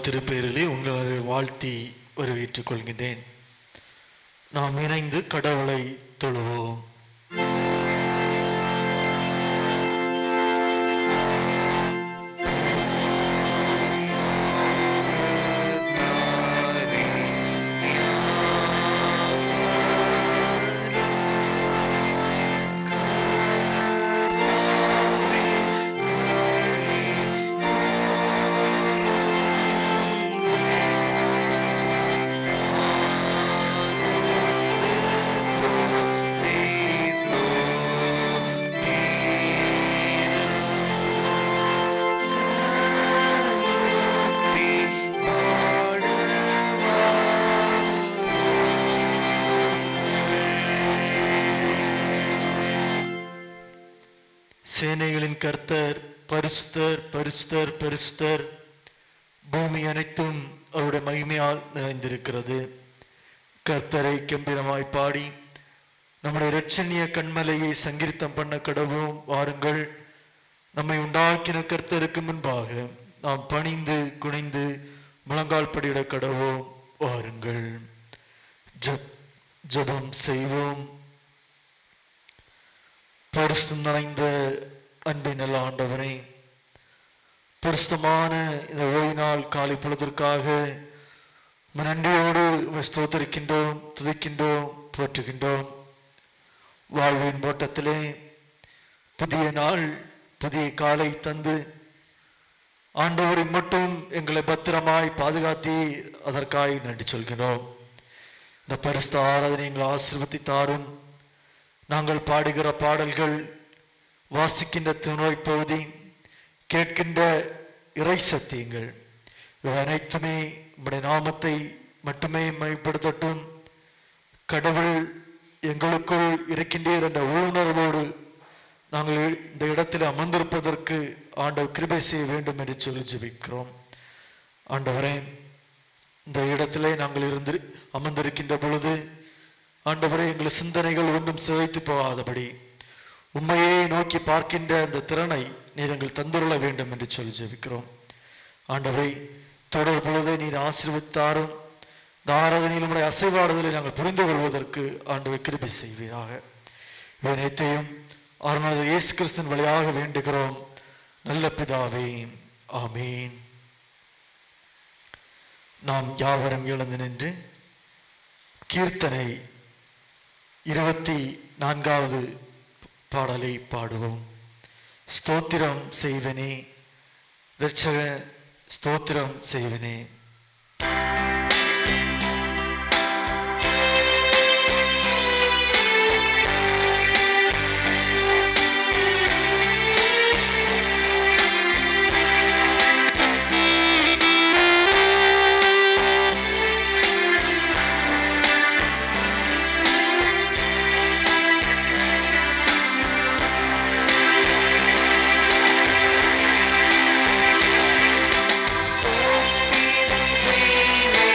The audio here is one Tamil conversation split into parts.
திருப்பெயரிலே உங்களை வாழ்த்தி வரவேற்றுக் கொள்கின்றேன். நாம் இணைந்து கடவுளை தொழுவோம். சேனைகளின் கர்த்தர் பரிசுத்தர் பரிசுத்தர் பரிசுத்தர், பூமி அனைத்தும் அவருடைய மகிமையால் நிறைந்திருக்கிறது. கர்த்தரை கம்பீரமாய் பாடி நம்முடைய இரட்சணிய கண்மலையை சங்கீர்த்தம் பண்ண கடவோம். வாருங்கள், நம்மை உண்டாக்கின கர்த்தருக்கு முன்பாக நாம் பணிந்து குனிந்து முழங்கால் படியிட கடவோம். வாருங்கள், ஜெபம் செய்வோம். பரிசுத்தம் நிறைந்த அன்பின் நல்ல ஆண்டவரே, பரிசுத்தமான இந்த ஓய்வு நாள் காலை பொழுதற்காக நன்றியோடு ஸ்தோத்தரிக்கின்றோம், துதிக்கின்றோம், போற்றுகின்றோம். வாழ்வின் ஓட்டத்திலே புதிய நாள் புதிய காலை தந்து ஆண்டவரை மட்டும் எங்களை பத்திரமாய் பாதுகாத்தி அதற்காய் நன்றி சொல்கிறோம். இந்த பரிசுத்த ஆராதனை எங்களை ஆசீர்வதித்து தாரும். நாங்கள் பாடுகிற பாடல்கள், வாசிக்கின்ற திருநோய் பகுதி, கேட்கின்ற இறை சத்தியங்கள், இவை அனைத்துமே உம்முடைய நாமத்தை மட்டுமே மைப்படுத்தட்டும். கடவுள் எங்களுக்குள் இருக்கின்றீர் என்ற உள்ளுணர்வோடு நாங்கள் இந்த இடத்தில் அமர்ந்திருப்பதற்கு ஆண்டவர் கிருபை செய்ய வேண்டும் என்று சொல்லி ஜெபிக்கிறோம். ஆண்டவரே, இந்த இடத்திலே நாங்கள் அமர்ந்திருக்கின்ற பொழுது ஆண்டவரே, எங்கள் சிந்தனைகள் ஒன்றும் சிதைத்து போகாதபடி உண்மையை நோக்கி பார்க்கின்ற அந்த திறனை நீர் எங்கள் தந்துருள வேண்டும் என்று சொல்லி ஜெபிக்கிறோம். ஆண்டவரை, தொடர் பொழுதை நீர் ஆசீர்வதித்தாரும். இந்த ஆராதனையில் நம்முடைய அசைவாடுதலை நாங்கள் புரிந்து கொள்வதற்கு ஆண்டவர் கிருபை செய்வீராக. இவனைத்தையும் அருணாத இயேசு கிறிஸ்துவின் வழியாக வேண்டுகிறோம் நல்ல பிதாவே, ஆமீன். நாம் யாவரும் எழுந்து நின்று கீர்த்தனை 24வது பாடலை பாடுவோம். ஸ்தோத்திரம் செய்வனே இரட்சக, ஸ்தோத்திரம் செய்வனே. Stop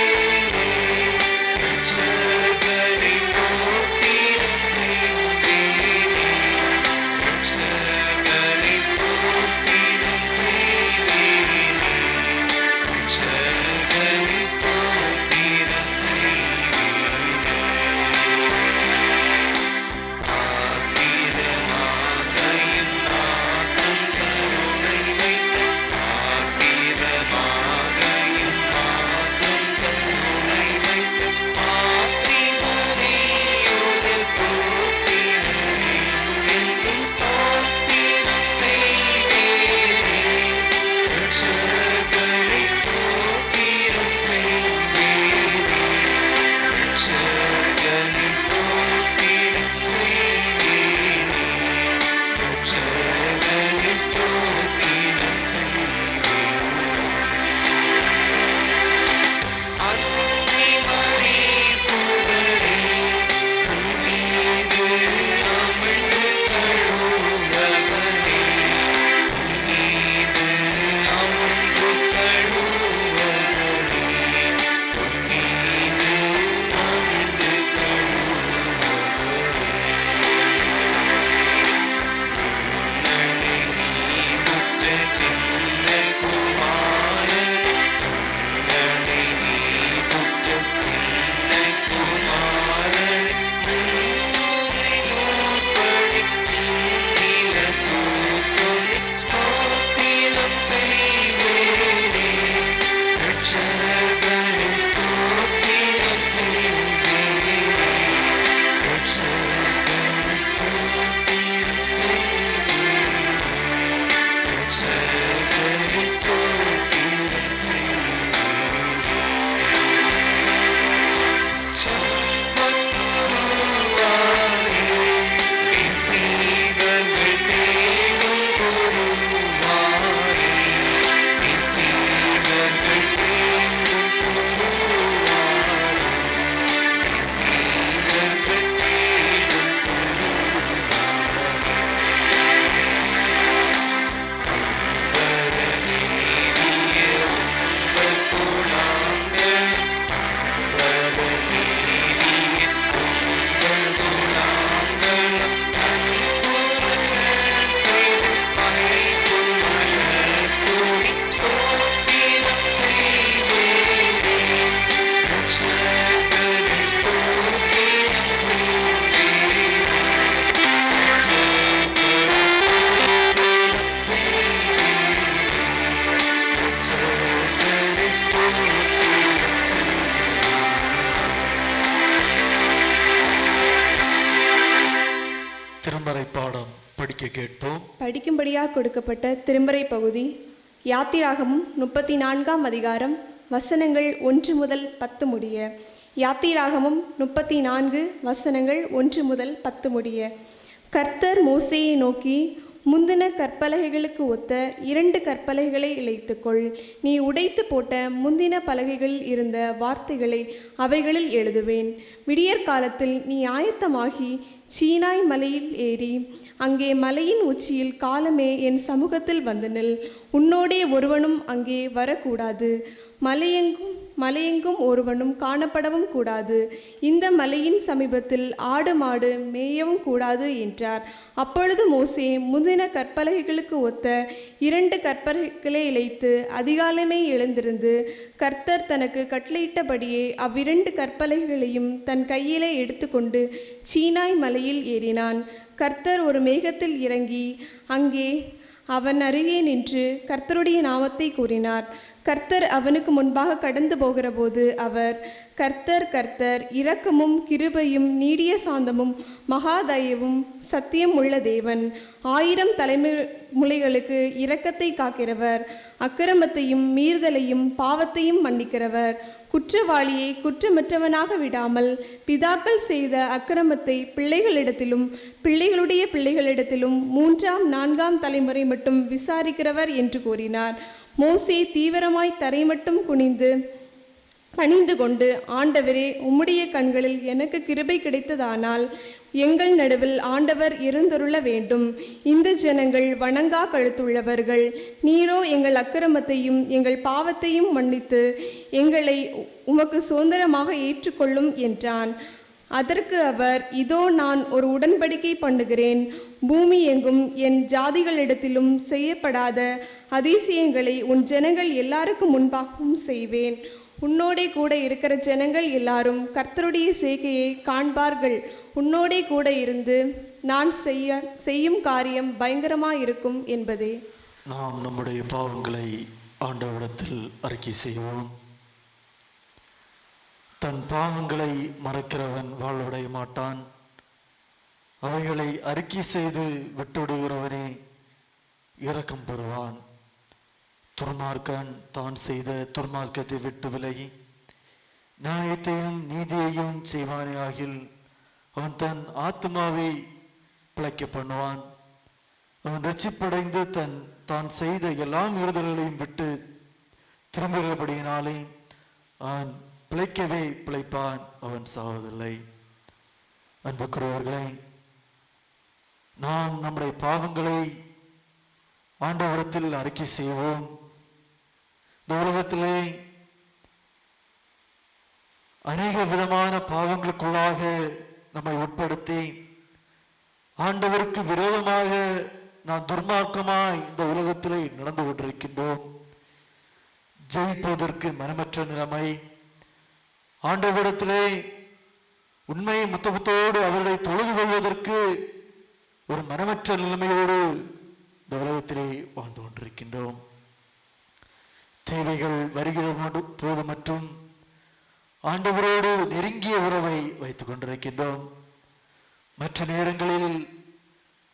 திருமறை பாடம் படிக்க கேட்போம். படிக்கும்படியாக கொடுக்கப்பட்ட திருமறை பகுதி யாத்திராகமும் 34ஆம் அதிகாரம் வசனங்கள் 1 முதல் 10 முடிய. யாத்திராகமும் 34 வசனங்கள் 1 முதல் 10 முடிய. கர்த்தர் மோசேயை நோக்கி, முந்தின கற்பலகைகளுக்கு ஒத்த 2 கற்பலகைகளை இழைத்துக்கொள். நீ உடைத்து போட்ட முந்தின பலகைகளில் இருந்த வார்த்தைகளை அவைகளில் எழுதுவேன். விடியற்காலத்தில் நீ ஆயத்தமாகி சீனாய் மலையில் ஏறி அங்கே மலையின் உச்சியில் காலமே என் சமூகத்தில் வந்து நில். உன்னோடே ஒருவனும் அங்கே வரக்கூடாது. மலையெங்கும் ஒருவனும் காணப்படவும் கூடாது. இந்த மலையின் சமீபத்தில் ஆடு மாடு மேயவும் கூடாது என்றார். அப்பொழுது மோசே முந்தின கற்பலகைகளுக்கு ஒத்த 2 கற்பலகைகளை இழைத்து அதிகாலமே எழுந்திருந்து கர்த்தர் தனக்கு கட்டளையிட்டபடியே அவ்விரண்டு கற்பலகைகளையும் தன் கையிலே எடுத்துக்கொண்டு சீனாய் மலையில் ஏறினான். கர்த்தர் ஒரு மேகத்தில் இறங்கி அங்கே அவன் அருகே நின்று கர்த்தருடைய நாமத்தை கூறினார். கர்த்தர் அவனுக்கு முன்பாக கடந்து போகிற போது அவர், கர்த்தர் கர்த்தர், இரக்கமும் கிருபையும் நீடிய சாந்தமும் மகா தயவும் சத்தியம் உள்ள தேவன், 1000 தலைமுறைகளுக்கு இரக்கத்தை காக்கிறவர், அக்கிரமத்தையும் மீறுதலையும் பாவத்தையும் மன்னிக்கிறவர், குற்றவாளியை குற்றமற்றவனாக விடாமல் பிதாக்கள் செய்த அக்கிரமத்தை பிள்ளைகளிடத்திலும் பிள்ளைகளுடைய பிள்ளைகளிடத்திலும் 3ஆம் 4ஆம் தலைமுறை மட்டும் விசாரிக்கிறவர் என்று கூறினார். மோசே தீவிரமாய் தரை மட்டும் குனிந்து பணிந்து கொண்டு, ஆண்டவரே, உம்முடைய கண்களில் எனக்கு கிருபை கிடைத்ததானால் எங்கள் நடுவில் ஆண்டவர் இருந்தருள வேண்டும். இந்த ஜனங்கள் வணங்கா கழுத்துள்ளவர்கள். நீரோ எங்கள் அக்கிரமத்தையும் எங்கள் பாவத்தையும் மன்னித்து எங்களை உமக்கு சுதந்திரமாக ஏற்றுக்கொள்ளும் என்றான். அதற்கு அவர், இதோ நான் ஒரு உடன்படிக்கை பண்ணுகிறேன். பூமி எங்கும் என் ஜாதிகளிடத்திலும் செய்யப்படாத அதிசயங்களை உன் ஜனங்கள் எல்லாருக்கும் முன்பாகவும் செய்வேன். உன்னோடே கூட இருக்கிற ஜனங்கள் எல்லாரும் கர்த்தருடைய செய்கையை காண்பார்கள். உன்னோடே கூட இருந்து நான் செய்யும் காரியம் பயங்கரமாயிருக்கும் என்பதே. நாம் நம்முடைய பாவங்களை ஆண்டவரிடத்தில் அறிக்கை செய்வோம். தன் பாவங்களை மறைக்கிறவன் வாழ்வடைய மாட்டான். அவைகளை அறிக்கை செய்து விட்டுவிடுகிறவனே இரக்கம் பெறுவான். துர்மார்க்கன் தான் செய்த துர்மார்க்கத்தை விட்டு விலகி நியாயத்தையும் நீதியையும் செய்வானே ஆகில் அவன் தன் ஆத்மாவை பிழைக்க பண்ணுவான். அவன் ரட்சிப்படைந்து தான் செய்த எல்லா மீறுதல்களையும் விட்டு திரும்புகிறபடியினாலே அவன் பிழைக்கவே பிழைப்பான், அவன் சாவதில்லை. அன்புக்குரியவர்களே, நாம் நம்முடைய பாவங்களை ஆண்டவரிடத்தில் அறிக்கை செய்வோம். இந்த உலகத்திலே அநேக விதமான பாவங்களுக்குள்ளாக நம்மை உட்படுத்தி ஆண்டவருக்கு விரோதமாக நாம் துர்மார்க்கமாய் இந்த உலகத்திலே நடந்து கொண்டிருக்கின்றோம். ஜெயிப்பதற்கு மனமற்ற நிலைமை, ஆண்டவரிடத்திலே உண்மை முத்தத்தோடு அவர்களை தொழுது கொள்வதற்கு ஒரு மனமற்ற நிலைமையோடு இந்த உலகத்திலே வாழ்ந்து கொண்டிருக்கின்றோம். தேவைகள் வருகிற போது மற்றும் ஆண்டவரோடு நெருங்கிய உறவை வைத்துக் கொண்டிருக்கின்றோம். மற்ற நேரங்களில்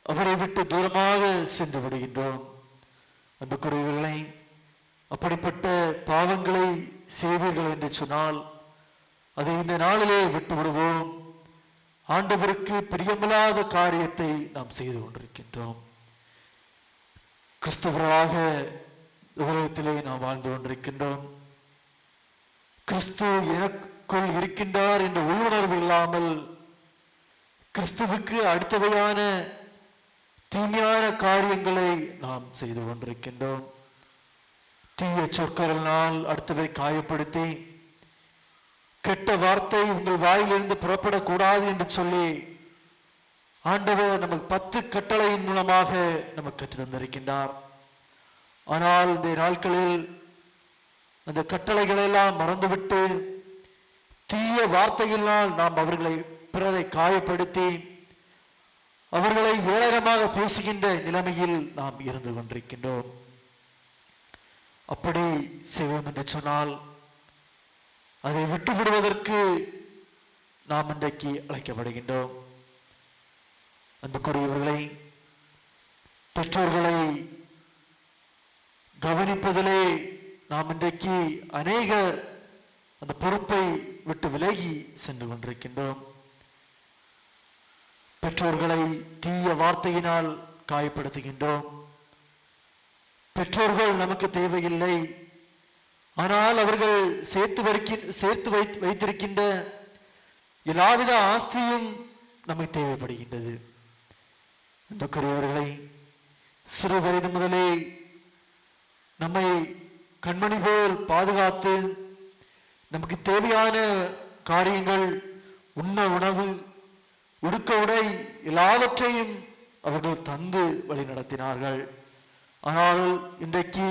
அவரை விட்டு தூரமாக சென்று விடுகின்றோம். அன்புக்குரியவர்களை, அப்படிப்பட்ட பாவங்களை செய்வீர்கள் என்று சொன்னால் அதை இந்த நாளிலே விட்டு விடுவோம். ஆண்டவருக்கு பிரியமில்லாத காரியத்தை நாம் செய்து கொண்டிருக்கின்றோம். கிறிஸ்தவராக உலகத்திலே நாம் வாழ்ந்து கொண்டிருக்கின்றோம். கிறிஸ்து எனக்குள் இருக்கின்றார் என்ற உள்ளுணர்வு இல்லாமல் கிறிஸ்துவுக்கு அடுத்தவையான தீமையான காரியங்களை நாம் செய்து கொண்டிருக்கின்றோம். தீய சொற்களினால் அடுத்தவை காயப்படுத்தி, கெட்ட வார்த்தை உங்கள் வாயிலிருந்து புறப்படக்கூடாது என்று சொல்லி ஆண்டவர் நமக்கு 10 கட்டளையின் மூலமாக நமக்கு கற்று தந்திருக்கின்றார். ஆனால் இந்த நாட்களில் அந்த கட்டளைகளை எல்லாம் மறந்துவிட்டு தீய வார்த்தையினால் நாம் பிறரை காயப்படுத்தி அவர்களை ஏளனமாக பேசுகின்ற நிலைமையில் நாம் இருந்து கொண்டிருக்கின்றோம். அப்படி செய்வோம் என்று சொன்னால் அதை விட்டுவிடுவதற்கு நாம் இன்றைக்கு அழைக்கப்படுகின்றோம். அன்புக்குரியவர்களை, பெற்றோர்களை கவனிப்பதிலே நாம் இன்றைக்கு அநேகர் அந்த பொறுப்பை விட்டு விலகி சென்று கொண்டிருக்கின்றோம். பெற்றோர்களை தீய வார்த்தையினால் காயப்படுத்துகின்றோம். பெற்றோர்கள் நமக்கு தேவையில்லை, ஆனால் அவர்கள் சேர்த்து வைத்திருக்கின்ற எல்லாவித ஆஸ்தியும் நமக்கு தேவைப்படுகின்றது. அன்புக்குரியவர்களை, சிறு வயது முதலே நம்மை கண்மணி போல் பாதுகாத்து நமக்கு தேவையான காரியங்கள், உண்ண உணவு, உடுக்க உடை எல்லாவற்றையும் அவர்கள் தந்து வழி நடத்தினார்கள். ஆனால் இன்றைக்கு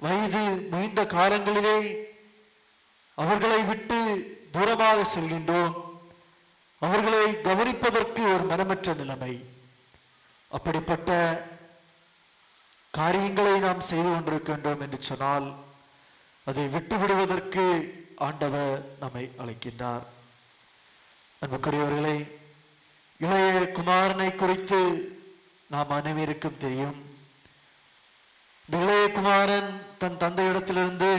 வயது முதிர்ந்த காலங்களிலே அவர்களை விட்டு தூரமாக செல்கின்றோம். அவர்களை கவனிப்பதற்கு ஒரு மனமற்ற நிலைமை. அப்படிப்பட்ட காரியங்களை நாம் செய்து கொண்டிருக்கின்றோம் என்று சொன்னால் அதை விட்டு விடுவதற்கு ஆண்டவர் நம்மை அழைக்கின்றார். அன்புக்குரியவர்களை, இளைய குமாரனை குறித்து நாம் அனைவருக்கும் தெரியும். இந்த இளைய குமாரன் தன் தந்தையிடத்திலிருந்து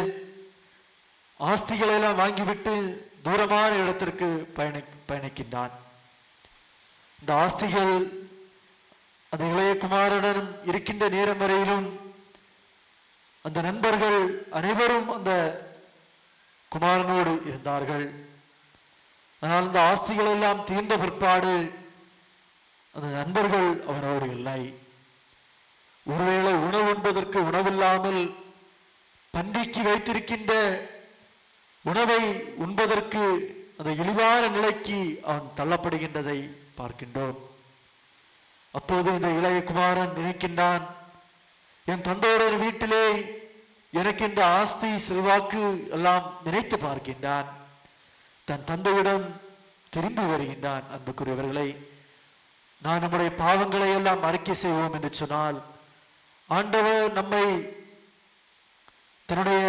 ஆஸ்திகளை எல்லாம் வாங்கிவிட்டு தூரமான இடத்திற்கு பயணிக்கின்றான். இந்த ஆஸ்திகள் அந்த இளைய குமாரனுடன் இருக்கின்ற நேரம் வரையிலும் அந்த நண்பர்கள் அனைவரும் அந்த குமாரனோடு இருந்தார்கள். ஆனால் அந்த ஆஸ்திகள் எல்லாம் தீர்ந்த பிற்பாடு அந்த நண்பர்கள் அவனோடு இல்லை. ஒருவேளை உணவு உண்பதற்கு உணவில்லாமல் பன்றிக்கு வைத்திருக்கின்ற உணவை உண்பதற்கு அந்த இழிவான நிலைக்கு அவன் தள்ளப்படுகின்றதை பார்க்கின்றோம். அப்போது இந்த இளைய குமாரன் நினைக்கின்றான், என் தந்தையுடைய வீட்டிலே எனக்கு இந்த ஆஸ்தி செல்வாக்கு எல்லாம் நினைத்து பார்க்கின்றான். தன் தந்தையிடம் திரும்பி வருகின்றான். அன்புக்குரியவர்களை, நான் நம்முடைய பாவங்களை எல்லாம் அறிக்கை செய்வோம் என்று சொன்னால் ஆண்டவர் நம்மை தன்னுடைய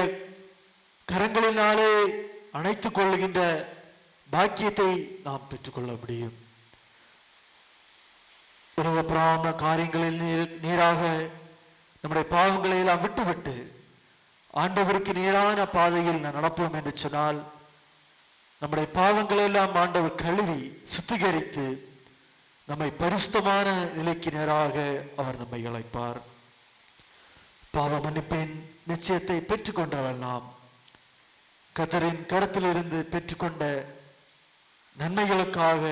கரங்களினாலே அணைத்துக் கொள்ளுகின்ற பாக்கியத்தை நாம் பெற்றுக்கொள்ள முடியும். உலக பிராமண காரியங்களில் நேராக நம்முடைய பாவங்களை எல்லாம் விட்டுவிட்டு ஆண்டவருக்கு நேரான பாதையில் நடப்போம் என்று சொன்னால் நம்முடைய பாவங்களை எல்லாம் ஆண்டவர் கழுவி சுத்திகரித்து நம்மை பரிசுத்தமான நிலைக்கு நேராக அவர் நம்மை அழைப்பார். பாவ மன்னிப்பின் நிச்சயத்தை பெற்றுக்கொண்டவள் நாம் கர்த்தரின் கருத்திலிருந்து பெற்றுக்கொண்ட நன்மைகளுக்காக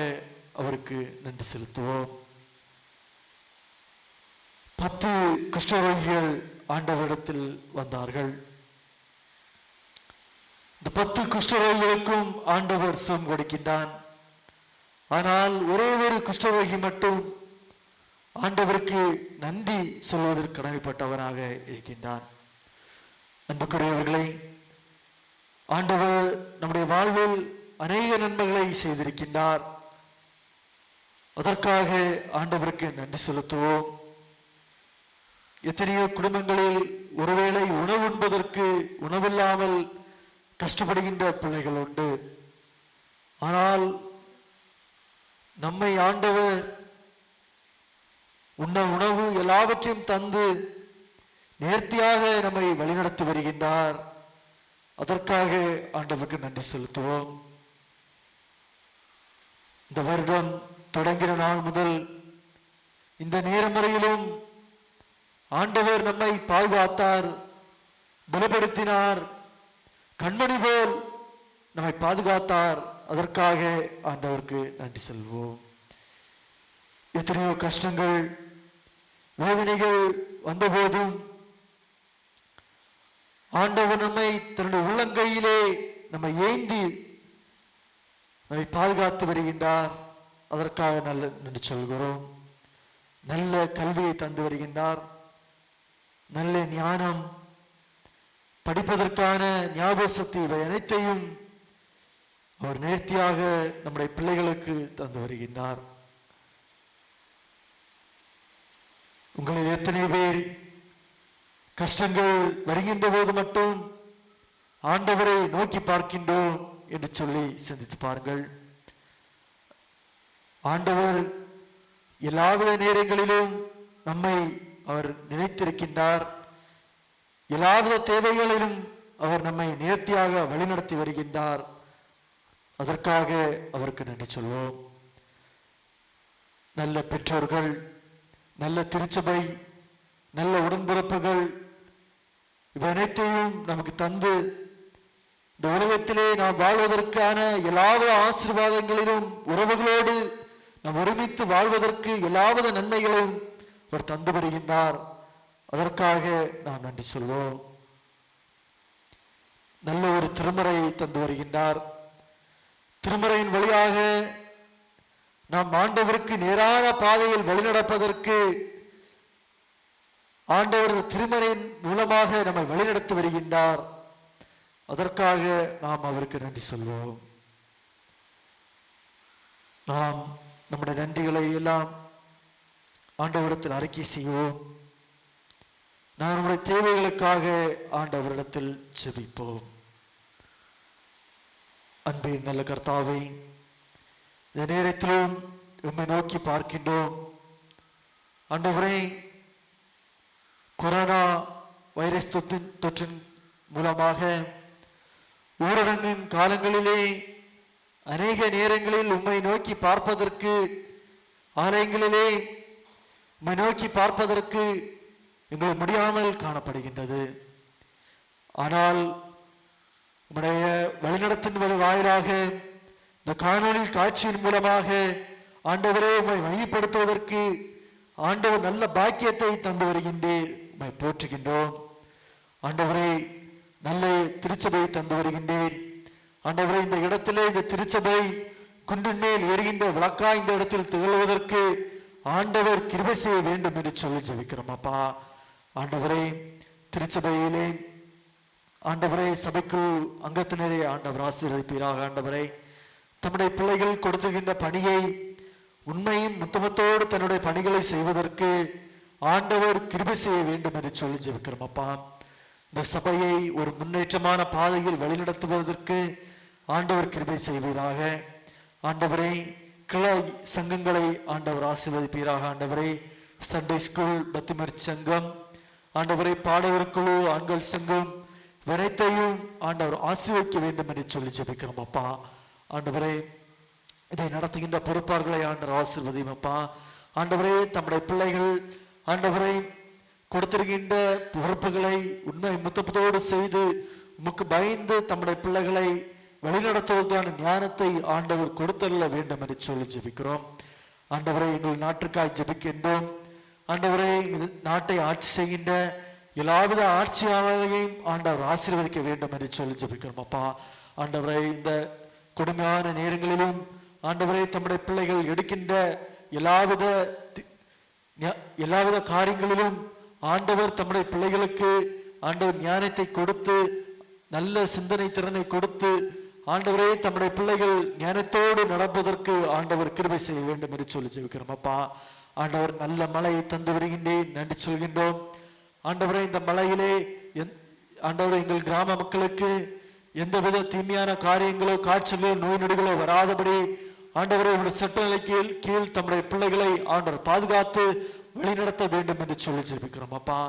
அவருக்கு நன்றி செலுத்துவோம். 10 குஷ்டரோகிகள் ஆண்டவரிடத்தில் வந்தார்கள். இந்த 10 குஷ்டரோகிகளுக்கும் ஆண்டவர் சுகம் கொடுக்கின்றான். ஆனால் ஒரே ஒரு குஷ்டரோகி மட்டும் ஆண்டவருக்கு நன்றி சொல்வதற்கு கடமைப்பட்டவனாக இருக்கின்றான். அன்புக்குரியவர்களை, ஆண்டவர் நம்முடைய வாழ்வில் அநேக நன்மைகளை செய்திருக்கின்றார். அதற்காக ஆண்டவருக்கு நன்றி செலுத்துவோம். எத்தனையோ குடும்பங்களில் ஒருவேளை உணவு உண்பதற்கு உணவில்லாமல் கஷ்டப்படுகின்ற பிள்ளைகள் உண்டு. ஆனால் நம்மை ஆண்டவர் உண்ண உணவு எல்லாவற்றையும் தந்து நேர்த்தியாக நம்மை வழிநடத்தி வருகின்றார். அதற்காக ஆண்டவருக்கு நன்றி செலுத்துவோம். இந்த வருடம் தொடங்கிற நாள் முதல் இந்த நேரம் வரையிலும் ஆண்டவர் நம்மை பாதுகாத்தார், பலப்படுத்தினார், கண்மணி போல் நம்மை பாதுகாத்தார். அதற்காக ஆண்டவருக்கு நன்றி சொல்வோம். எத்தனையோ கஷ்டங்கள் வேதனைகள் வந்தபோதும் ஆண்டவர் நம்மை தன்னுடைய உள்ளங்கையிலே நம்மை ஏந்தி நம்மை பாதுகாத்து வருகின்றார். அதற்காக நல்ல நன்றி சொல்கிறோம். நல்ல கல்வியை தந்து வருகின்றார். நல்ல ஞானம், படிப்பதற்கான ஞாபக சக்தி, இவை அனைத்தையும் அவர் நேர்த்தியாக நம்முடைய பிள்ளைகளுக்கு தந்து வருகின்றார். உங்களில் எத்தனை பேர் கஷ்டங்கள் வருகின்ற போது மட்டும் ஆண்டவரை நோக்கி பார்க்கின்றோம் என்று சொல்லி சிந்தித்து பாருங்கள். ஆண்டவர் எல்லாவித நேரங்களிலும் நம்மை அவர் நினைத்திருக்கின்றார். எல்லாவித தேவைகளிலும் அவர் நம்மை நேர்த்தியாக வழிநடத்தி வருகின்றார். அதற்காக அவருக்கு நன்றி சொல்வோம். நல்ல பெற்றோர்கள், நல்ல திருச்சபை, நல்ல உடன்பிறப்புகள் இவை அனைத்தையும் நமக்கு தந்து இந்த உலகத்திலே நாம் வாழ்வதற்கான எல்லாவித ஆசீர்வாதங்களிலும் உறவுகளோடு நாம் ஒருமித்து வாழ்வதற்கு எல்லாவித நன்மைகளும் அவர் தந்து வருகின்றார். அதற்காக நாம் நன்றி சொல்வோம். நல்ல ஒரு திருமறையை தந்து வருகின்றார். திருமறையின் வழியாக நாம் ஆண்டவருக்கு நேரான பாதையில் வழிநடப்பதற்கு ஆண்டவர் திருமறையின் மூலமாக நம்மை வழிநடத்தி வருகின்றார். அதற்காக நாம் அவருக்கு நன்றி சொல்வோம். நாம் நம்முடைய நன்றிகளை எல்லாம் ஆண்டவரிடத்தில் அறிக்கை செய்வோம். நாம் நம்முடைய தேவைகளுக்காக ஆண்டவரிடத்தில் ஜெபிப்போம். அன்பின் நல்ல கர்த்தாவே, இந்த நேரத்திலும் உம்மை நோக்கி பார்க்கின்றோம். ஆண்டவரே, கொரோனா வைரஸ் தொற்றின் மூலமாக ஊரடங்கின் காலங்களிலே அநேக நேரங்களில் உம்மை நோக்கி பார்ப்பதற்கு, ஆலயங்களிலே உம்மை நோக்கி பார்ப்பதற்கு எங்களுக்கு முடியாமல் காணப்படுகின்றது. ஆனால் உம்முடைய வழிநடத்தின் வாயிலாக இந்த காணொளி காட்சியின் மூலமாக ஆண்டவரே உம்மை மையப்படுத்துவதற்கு ஆண்டவர் நல்ல பாக்கியத்தை தந்து வருகின்றேன். உம்மை போற்றுகின்றோம். ஆண்டவரே, நல்ல திருச்சபை தந்து வருகின்றேன். ஆண்டவரே, இந்த இடத்திலே இந்த திருச்சபை குன்றின் மேல் ஏறுகின்ற விளக்கா இந்த இடத்தில் திகழ்வதற்கு ஆண்டவர் கிருபை செய்ய வேண்டும் என்று சொல்லி ஜெபிக்கிறோம். அப்பா ஆண்டவரே, திருச்சபையிலே ஆண்டவரே சபைக்குள் அங்கத்தினரே ஆண்டவர் ஆசீர்வதிப்பீராக. ஆண்டவரே, தம்முடைய பிள்ளைகள் கொடுத்துகின்ற பணியை உண்மையும் முத்தமத்தோடு தன்னுடைய பணிகளை செய்வதற்கு ஆண்டவர் கிருபை செய்ய வேண்டும் என்று சொல்லி ஜெபிக்கிறோம். அப்பா, இந்த சபையை ஒரு முன்னேற்றமான பாதையில் வழிநடத்துவதற்கு ஆண்டவர் கிருபை செய்வீராக. ஆண்டவரே, கிளை சங்கங்களை ஆண்டவர் ஆசீர்வதிப்பீராக. ஆண்டவரே, சண்டே ஸ்கூல், பத்திமர் சங்கம், ஆண்டவரை பாடகர் குழு, ஆண்கள் சங்கம் அனைத்தையும் ஆண்டவர் ஆசீர்வதிக்க வேண்டும் என்று சொல்லி ஜெபிக்கிறோம். அப்பா ஆண்டவரே, இதை நடத்துகின்ற பொறுப்பாளர்களை ஆண்டவர் ஆசீர்வதியும். அப்பா ஆண்டவரே, தம்முடைய பிள்ளைகள் ஆண்டவரை கொடுத்திருக்கின்ற பொறுப்புகளை உண்மை முத்தத்தோடு செய்து உமக்கு பயந்து தம்முடைய பிள்ளைகளை வழிநடத்துவதற்கான ஞானத்தை ஆண்டவர் கொடுத்தள்ள வேண்டும் என்று சொல்லி ஜெபிக்கிறோம். ஆண்டவரை, எங்கள் நாட்டுக்காய் ஜெபிக்கின்றோம். ஆண்டவரை, நாட்டை ஆட்சி செய்கின்ற எல்லாவித ஆட்சியாளர்களையும் ஆண்டவர் ஆசீர்வதிக்க வேண்டும் என்று சொல்லி ஜெபிக்கிறோம். அப்பா ஆண்டவரை, இந்த கொடுமையான நேரங்களிலும் ஆண்டவரை தம்முடைய பிள்ளைகள் எடுக்கின்ற எல்லாவித காரியங்களிலும் ஆண்டவர் தம்முடைய பிள்ளைகளுக்கு ஆண்டவர் ஞானத்தை கொடுத்து நல்ல சிந்தனை திறனை கொடுத்து ஆண்டவரே தம்முடைய பிள்ளைகள் ஞானத்தோடு நடப்பதற்கு ஆண்டவர் கிருபை செய்ய வேண்டும் என்று சொல்லி ஜெபிக்கிறோம். அப்பா ஆண்டவர், நல்ல மழையை தந்து வருகின்றேன், நன்றி சொல்கின்றோம். ஆண்டவரே, இந்த மழையிலே ஆண்டவரே எங்கள் கிராம மக்களுக்கு எந்தவித தீமையான காரியங்களோ காய்ச்சலோ நோய் நொடிகளோ வராதபடி ஆண்டவரே உங்களுடைய சட்டநிலைக்கு கீழ் தம்முடைய பிள்ளைகளை ஆண்டவர் பாதுகாத்து வழிநடத்த வேண்டும் என்று சொல்லி ஜெபிக்கிறோம். அப்பா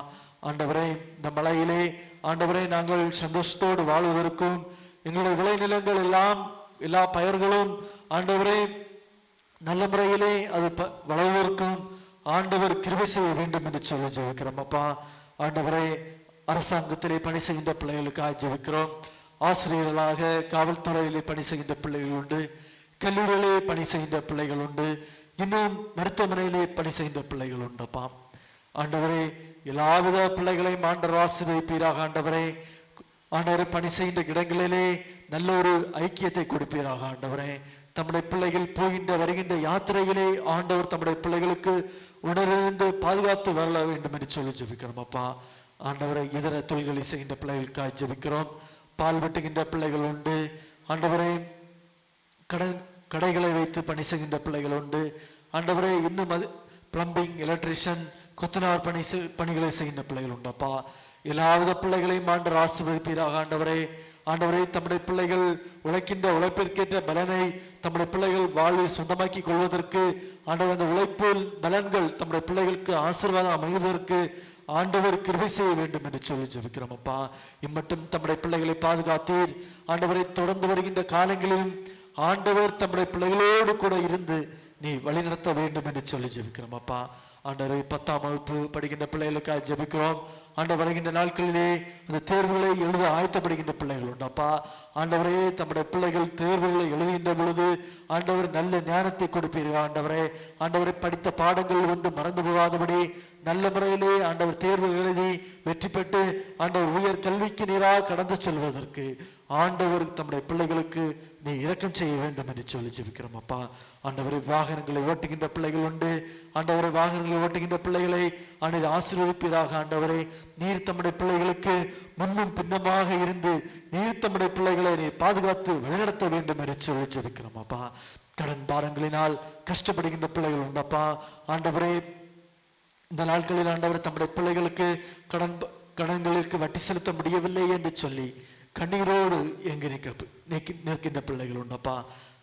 ஆண்டவரே, இந்த மழையிலே ஆண்டவரே நாங்கள் சந்தோஷத்தோடு வாழ்வதற்கும் எங்களுடைய விளைநிலங்கள் எல்லாம் எல்லா பயிர்களும் ஆண்டவரே நல்ல முறையிலே அது வளர்வதற்கும் ஆண்டவர் கிருபை செய்ய வேண்டும் என்று சொல்லி ஜெபிக்கிறோம். அப்பா ஆண்டவரே, அரசாங்கத்திலே பணி செய்கின்ற பிள்ளைகளுக்காக ஜெபிக்கிறோம். ஆசிரியர்களாக காவல்துறையிலே பணி செய்கின்ற பிள்ளைகள் உண்டு, கல்லூரியிலே பணி செய்கின்ற பிள்ளைகள் உண்டு, இன்னும் மருத்துவமனையிலே பணி செய்கின்ற பிள்ளைகள் உண்டுப்பா. ஆண்டவரே, எல்லாவித பிள்ளைகளையும் ஆண்டவர் ஆசீர்வதிப்பீராக. ஆண்டவரே, ஆண்டவரை பணி செய்கின்ற இடங்களிலே நல்ல ஒரு ஐக்கியத்தை கொடுப்பீராக. ஆண்டவரே, தம்முடைய பிள்ளைகள் போகின்ற வருகின்ற யாத்திரையிலே ஆண்டவர் தம்முடைய பிள்ளைகளுக்கு உணர்ந்து பாதுகாத்து வரல வேண்டும் என்று சொல்லி ஜெபிக்கிறோம். அப்பா ஆண்டவரை, இதர தொழில்களை செய்கின்ற பிள்ளைகளுக்காக ஜெபிக்கிறோம். பால் வெட்டுகின்ற பிள்ளைகள் உண்டு ஆண்டவரே, கடைகளை வைத்து பணி செய்கின்ற பிள்ளைகள் உண்டு ஆண்டவரே, இன்னும் அது பிளம்பிங், எலக்ட்ரிஷியன், கொத்தனார் பணிகளை செய்கின்ற பிள்ளைகள் உண்டப்பா. எல்லாவித பிள்ளைகளையும் ஆண்டவர் ஆசீர்வதிப்பீராக. ஆண்டவரே, ஆண்டவரே தம்முடைய பிள்ளைகள் உழைக்கின்ற உழைப்பிற்கேற்ற பலனை தம்முடைய பிள்ளைகள் வாழ்வில் சொந்தமாக்கி கொள்வதற்கு, ஆண்டவர் அந்த உழைப்பில் பலன்கள் தம்முடைய பிள்ளைகளுக்கு ஆசீர்வாதம் அமைவதற்கு ஆண்டவர் கிருபை செய்ய வேண்டும் என்று சொல்லி ஜெபிக்கிறோம் அப்பா. இம்மட்டும் தம்முடைய பிள்ளைகளை பாதுகாத்தீர் ஆண்டவரை. தொடர்ந்து வருகின்ற காலங்களிலும் ஆண்டவர் தம்முடைய பிள்ளைகளோடு கூட இருந்து நீ வழிநடத்த வேண்டும் என்று சொல்லி ஜெபிக்கிறோம் அப்பா. ஆண்டவரை 10ஆம் வகுப்பு படிக்கின்ற பிள்ளைகளுக்காக ஜெபிக்கிறோம். ஆண்டவர் வருகின்ற நாட்களிலே அந்த தேர்வுகளை எழுத ஆயத்தப்படுகின்ற பிள்ளைகள் உண்டப்பா. ஆண்டவரே தம்முடைய பிள்ளைகள் தேர்வுகளை எழுதுகின்ற பொழுது ஆண்டவர் நல்ல ஞானத்தை கொடுப்பீர்கள் ஆண்டவரே. ஆண்டவரை படித்த பாடங்கள் ஒன்று மறந்து போகாதபடி நல்ல முறையிலே ஆண்டவர் தேர்வு எழுதி வெற்றி பெற்று ஆண்டவர் உயர் கல்விக்கு நீராக கடந்து செல்வதற்கு ஆண்டவர் தம்முடைய பிள்ளைகளுக்கு நீ இரக்கம் செய்ய வேண்டும் என்று சொல்லி ஜெபிக்கிறோம் அப்பா. ஆண்டவரை வாகனங்களை ஓட்டுகின்ற பிள்ளைகள் உண்டு. ஆண்டவரை வாகனங்களை ஓட்டுகின்ற பிள்ளைகளை ஆண்டவர் ஆசீர்வதிப்பீராக. ஆண்டவரை நீர் தம்முடைய பிள்ளைகளுக்கு முன்னும் பின்னமாக இருந்து நீர் தம்முடைய பிள்ளைகளை நீர் பாதுகாத்து வழிநடத்த வேண்டும் என்று சொல்லி ஜெபிக்கிறோம் அப்பா. கடன் பாரங்களினால் கஷ்டப்படுகின்ற பிள்ளைகள் உண்டப்பா. ஆண்டவரே இந்த நாட்களில் ஆண்டவர் தம்முடைய பிள்ளைகளுக்கு கடன்களுக்கு வட்டி செலுத்த முடியவில்லை என்று சொல்லி கண்ணீரோடு எங்கு நிற்கின்ற பிள்ளைகள் உண்டப்பா.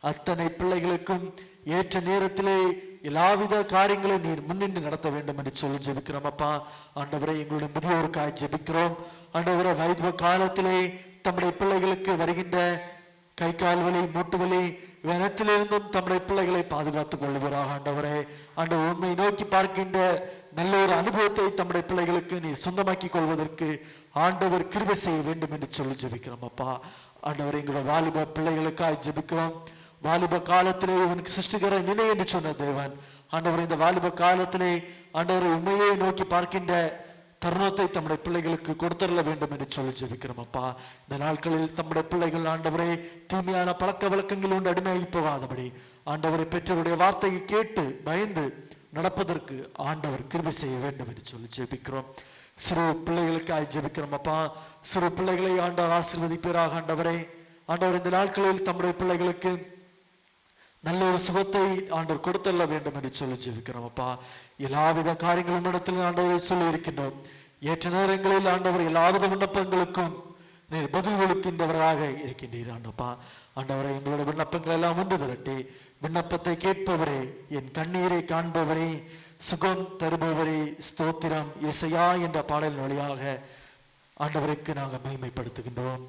அத்தனை பிள்ளைகளுக்கும் ஏற்ற நேரத்திலே எல்லாவித காரியங்களை நீர் முன்னின்று நடத்த வேண்டும் என்று சொல்லி ஜெபிக்கிறோம் அப்பா. ஆண்டவரை எங்களுடைய முதியோருக்காய் ஜெபிக்கிறோம். ஆண்டவரை வயது காலத்திலே தம்முடைய பிள்ளைகளுக்கு வருகின்ற கை கால் வலி மூட்டு வலி இவனத்திலிருந்தும் தம்முடைய பிள்ளைகளை பாதுகாத்துக் கொள்ளுகிறார் ஆண்டவரே. ஆண்டவர் உண்மை நோக்கி பார்க்கின்ற நல்ல ஒரு அனுபவத்தை தம்முடைய பிள்ளைகளுக்கு நீ சொந்தமாக்கி கொள்வதற்கு ஆண்டவர் கிருபை செய்ய வேண்டும் என்று சொல்லி ஜெபிக்கிறோம் அப்பா. ஆண்டவர் எங்களுடைய வாலிப பிள்ளைகளுக்காக ஜெபிக்கிறோம். வாலிப காலத்திலே இவனுக்கு சிருஷ்டிகர நினை என்று சொன்ன தேவன் ஆண்டவர் இந்த வாலிப காலத்திலே ஆண்டவரை உண்மையை நோக்கி பார்க்கின்ற தருணத்தை தம்முடைய பிள்ளைகளுக்கு கொடுத்தரல வேண்டும் என்று சொல்லி ஜெபிக்கிறோம் அப்பா. இந்த நாட்களில் தம்முடைய பிள்ளைகள் ஆண்டவரே தீமையான பழக்க வழக்கங்கள் உண்டு அடிமையாகி போகாதபடி ஆண்டவரை பெற்றோருடைய வார்த்தையை கேட்டு பயந்து நடப்பதற்கு ஆண்டவர் கிருபை செய்ய வேண்டும் என்று சொல்லி ஜெபிக்கிறோம். சிறு பிள்ளைகளுக்காக ஜெபிக்கிறோம் அப்பா. சிறு பிள்ளைகளை ஆண்டவர் ஆசீர்வதிப்பீராக ஆண்டவரே. ஆண்டவர் இந்த நாட்களில் தம்முடைய பிள்ளைகளுக்கு நல்ல ஒரு சுகத்தை ஆண்டவர் கொடுத்தள்ள வேண்டும் என்று சொல்லி ஜெபிக்கிறோம் அப்பா. எல்லாவித காரியங்களும் இடத்தில் ஆண்டவரை சொல்லி இருக்கின்றோம். ஏற்ற நேரங்களில் ஆண்டவர் எல்லாவித விண்ணப்பங்களுக்கும் நீர் பதில் கொடுக்கின்றவராக இருக்கின்றீர் ஆண்டப்பா. ஆண்டவரை எங்களுடைய விண்ணப்பங்கள் எல்லாம் ஒன்று திரட்டி விண்ணப்பத்தை கேட்பவரே, என் கண்ணீரை காண்பவரே, சுகம் தருபவரே, ஸ்தோத்திரம் இசையா என்ற பாடல் வழியாக ஆண்டவருக்கு நாங்கள் மகிமைப்படுத்துகின்றோம்.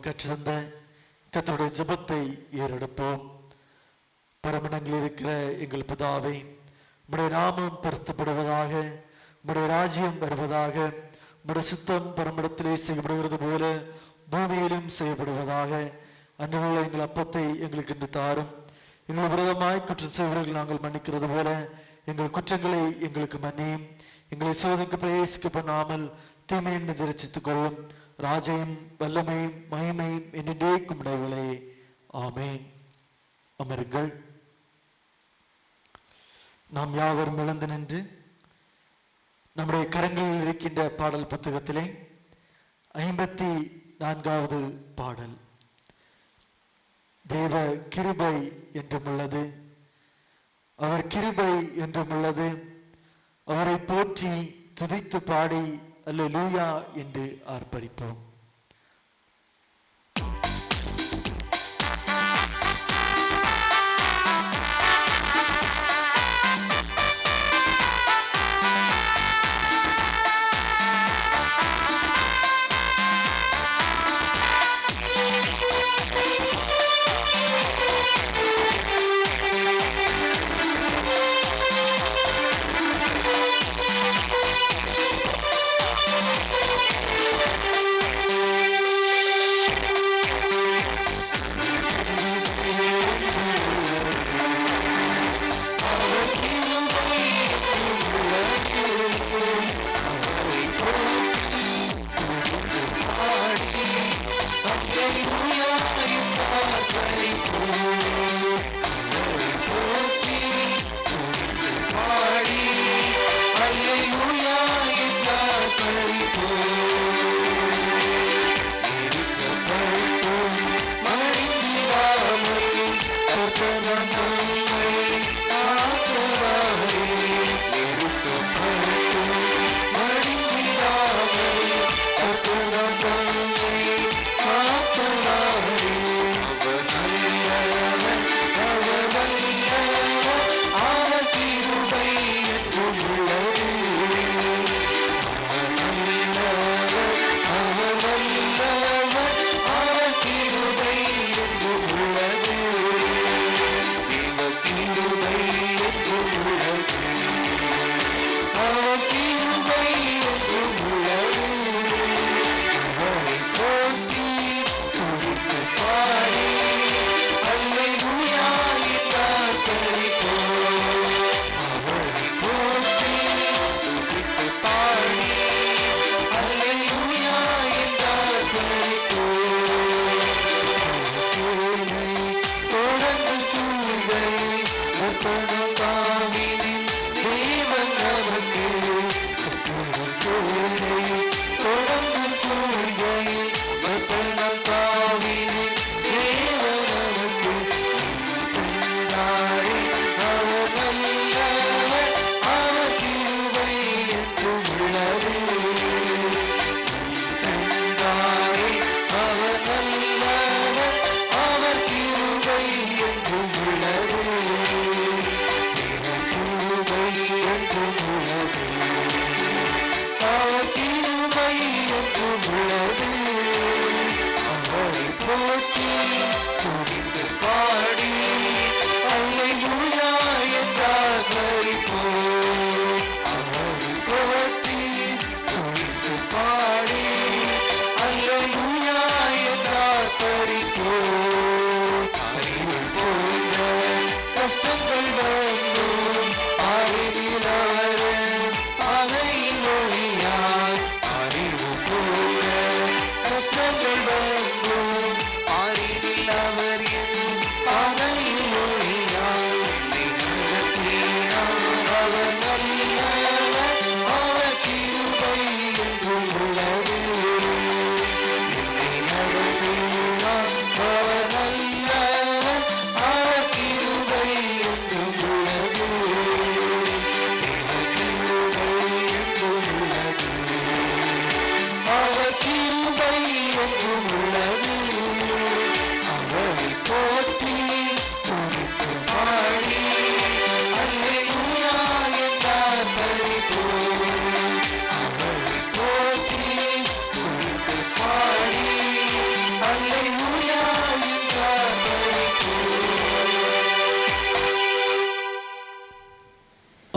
கற்றிருந்த கர்த்தருடைய ஜெபத்தை ஏறெடுப்போம். பரமண்டங்களில் இருக்கிற எங்கள் பிதாவே, உம்முடைய நாமம் பரிசுத்தப்படுவதாக, உம்முடைய ராஜ்யம் வருவதாக, உம்முடைய சித்தம் பரமண்டத்திலே செய்யப்படுகிறது போல பூமியிலும் செய்யப்படுவதாக. அன்றுள்ள எங்கள் அப்பத்தை எங்களுக்கு இன்று தாரும். எங்கள் விரோதமாய் குற்றம் செய்வர்கள் நாங்கள் மன்னிக்கிறது போல எங்கள் குற்றங்களை எங்களுக்கு மன்னியும். எங்களை சோதனைக்கு பிரவேசிக்க பண்ணாமல் தீமையை திருச்சித்துக் கொள்ளும். ராஜையும் வல்லமையும் மகிமையும் என்னைக்கும் உடையவளே. ஆமேன். அமருங்கள். நாம் யாவரும் இழந்து நின்று நம்முடைய கரங்களில் இருக்கின்ற பாடல் புத்தகத்திலே 54வது பாடல், தேவ கிருபை என்றும் உள்ளது, அவர் கிருபை என்றும் உள்ளது, அவரை போற்றி துதித்து பாடி அல்லேலூயா என்று ஆர்ப்பரிப்போம்.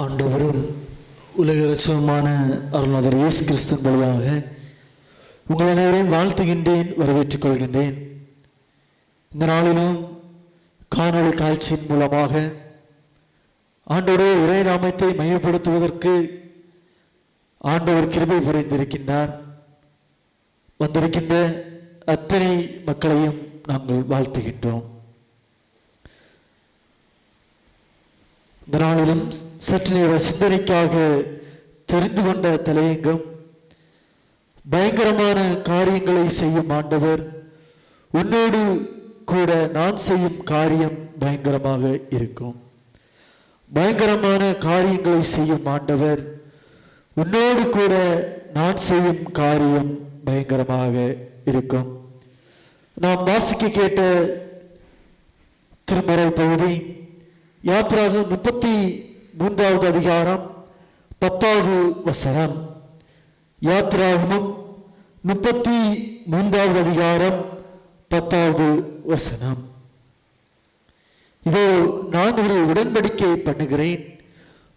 ஆண்டவரும் உலக இரட்சகருமான அருள்நாதர் இயேசு கிறிஸ்துவின் வழியாக உங்கள் அனைவரையும் வாழ்த்துகின்றேன், வரவேற்றுக் கொள்கின்றேன். இந்த நாளிலும் காணொளி காட்சியின் மூலமாக ஆண்டவருடைய இறை நாமத்தை மையப்படுத்துவதற்கு ஆண்டவர் கிருபை புரிந்திருக்கின்றார். வந்திருக்கின்ற அத்தனை மக்களையும் நாங்கள் வாழ்த்துகின்றோம். இந்த நாளிலும் சற்று நேர சிந்தனைக்காக தெரிந்து கொண்ட தலையங்கம், பயங்கரமான காரியங்களை செய்யும் ஆண்டவர், உன்னோடு கூட நான் செய்யும் காரியம் பயங்கரமாக இருக்கும். பயங்கரமான காரியங்களை செய்யும் ஆண்டவர், உன்னோடு கூட நான் செய்யும் காரியம் பயங்கரமாக இருக்கும். நாம் வாசிக்க கேட்ட திருமறை பகுதி யாத்திராகமம் 33வது அதிகாரம் 10வது வசனம். யாத்திராகமம் 33வது அதிகாரம் 10வது வசனம். இதோ நான் ஒரு உடன்படிக்கை பண்ணுகிறேன்,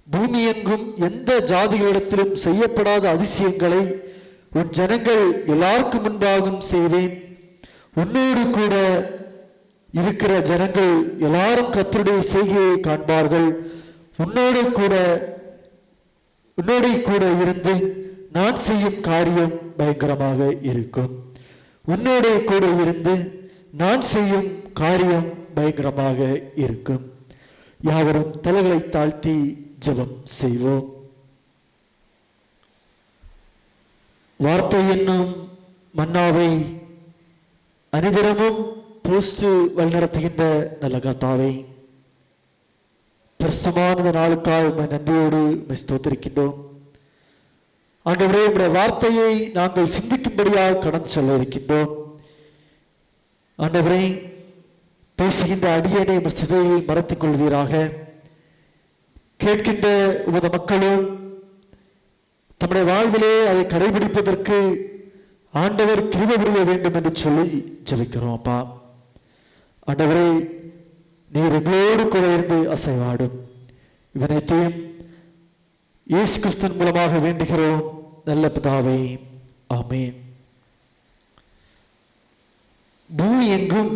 பூமி எங்கும் எந்த ஜாதிகளிடத்திலும் செய்யப்படாத அதிசயங்களை உன் ஜனங்கள் எல்லாருக்கும் முன்பாகவும் செய்வேன். உன்னோடு கூட இருக்கிற ஜனங்கள் எல்லாரும் கர்த்தருடைய செய்கையை காண்பார்கள். உன்னோடு கூட இருந்து நான் செய்யும் காரியம் பயங்கரமாக இருக்கும். உன்னோடு கூட இருந்து நான் செய்யும் காரியம் பயங்கரமாக இருக்கும். யாவரும் தலைகளை தாழ்த்தி ஜெபம் செய்வோம். வார்த்தை என்னும் மன்னாவை அனிதரமும் பூஸ்து வழிநடத்துகின்ற நல்ல கர்த்தாவே, பிரஸ்துமான நாளுக்காக நன்றியோடு ஸ்தோத்திரிக்கின்றோம். ஆண்டவரே, உங்களுடைய வார்த்தையை நாங்கள் சிந்திக்கும்படியாக கடந்து சொல்ல இருக்கின்றோம். ஆண்டவரே, பேசுகின்ற அடியனை சிறையில் மறைத்துக் கொள்வீராக. கேட்கின்ற உமது மக்களும் தம்முடைய வாழ்விலே அதை கடைபிடிப்பதற்கு ஆண்டவர் கிருபை புரிய வேண்டும் என்று சொல்லி ஜெபிக்கிறோம். அப்பா ஆண்டவரே, நீர் எங்களோடு கூட இருந்து அசைவாடும். இவனைத்தையும் இயேசு கிறிஸ்துவின் மூலமாக வேண்டுகிறோம் நல்ல பிதாவே, ஆமென். பூமி எங்கும்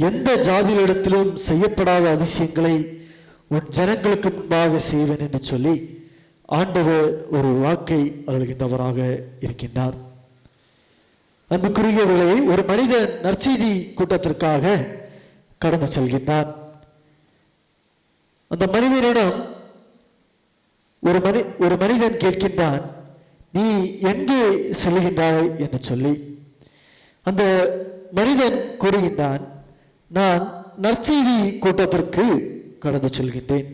எந்த ஜாதியிடத்திலும் செய்யப்படாத அதிசயங்களை உன் ஜனங்களுக்கு முன்பாக செய்வேன் என்று சொல்லி ஆண்டவர் ஒரு வாக்கை அருள்கின்றவராக இருக்கின்றார். அன்புக்குரியவர்களே, ஒரு மனிதன் நற்செய்தி கூட்டத்திற்காக கடந்து செல்கின்றான். அந்த மனிதனிடம் ஒரு மனிதன் கேட்கின்றான், நீ எங்கே செல்கின்றாய் என்று சொல்லி. அந்த மனிதன் கூறுகின்றான், நான் நற்செய்தி கூட்டத்திற்கு கடந்து செல்கின்றேன்.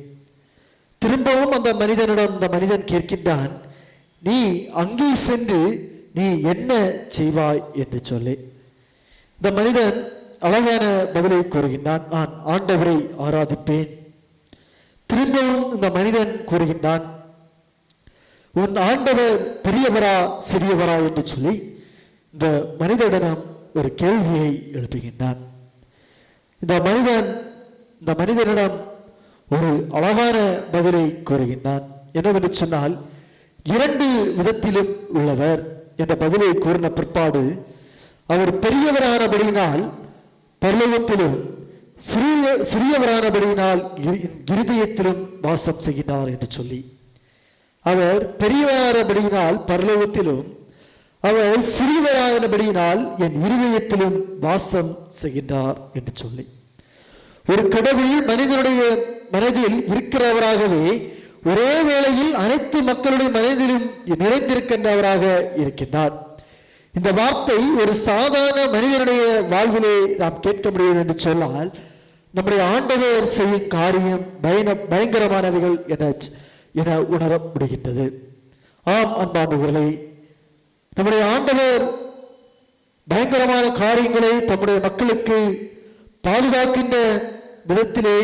திரும்பவும் அந்த மனிதன் கேட்கின்றான், நீ அங்கே சென்று நீ என்ன செய்வாய் என்று சொல்லி. இந்த மனிதன் அழகான பதிலை கூறுகின்றான், நான் ஆண்டவரை ஆராதிப்பேன். திரும்பவும் இந்த மனிதன் கூறுகின்றான், உன் ஆண்டவர் பெரியவரா சிறியவரா என்று சொல்லி இந்த மனிதனிடம் ஒரு கேள்வியை எழுப்புகின்றான். இந்த மனிதனிடம் ஒரு அழகான பதிலை கூறுகின்றான். என்னவென்று சொன்னால், இரண்டு விதத்திலும் உள்ளவர் என்ற பதிலை கூறின பிற்பாடு, அவர் பெரியவரானபடியினால் பரலோகத்திலும் சிறியவரானபடியினால் இருதயத்திலும் வாசம் செய்கிறார் என்று சொல்லி, அவர் பெரியவரானபடியினால் பரலோகத்திலும், அவர் சிறியவரானபடியினால் என் இருதயத்திலும் வாசம் செய்கின்றார் என்று சொல்லி, ஒரு கடவுள் மனிதனுடைய மனதில் இருக்கிறவராகவே ஒரே வேளையில் அனைத்து மக்களுடைய மனதிலும் நிறைந்திருக்கின்றவராக இருக்கின்றார். இந்த வார்த்தை ஒரு சாதாரண மனிதனுடைய வாழ்விலே நாம் கேட்க முடியாது என்று சொன்னால், நம்முடைய ஆண்டவர் செய்யும் காரியம் பயங்கரமானவைகள் என உணர முடிகின்றது. ஆம் அன்பானவர்களே, நம்முடைய ஆண்டவர் பயங்கரமான காரியங்களை தம்முடைய மக்களுக்கு பாதுகாக்கின்ற விதத்திலே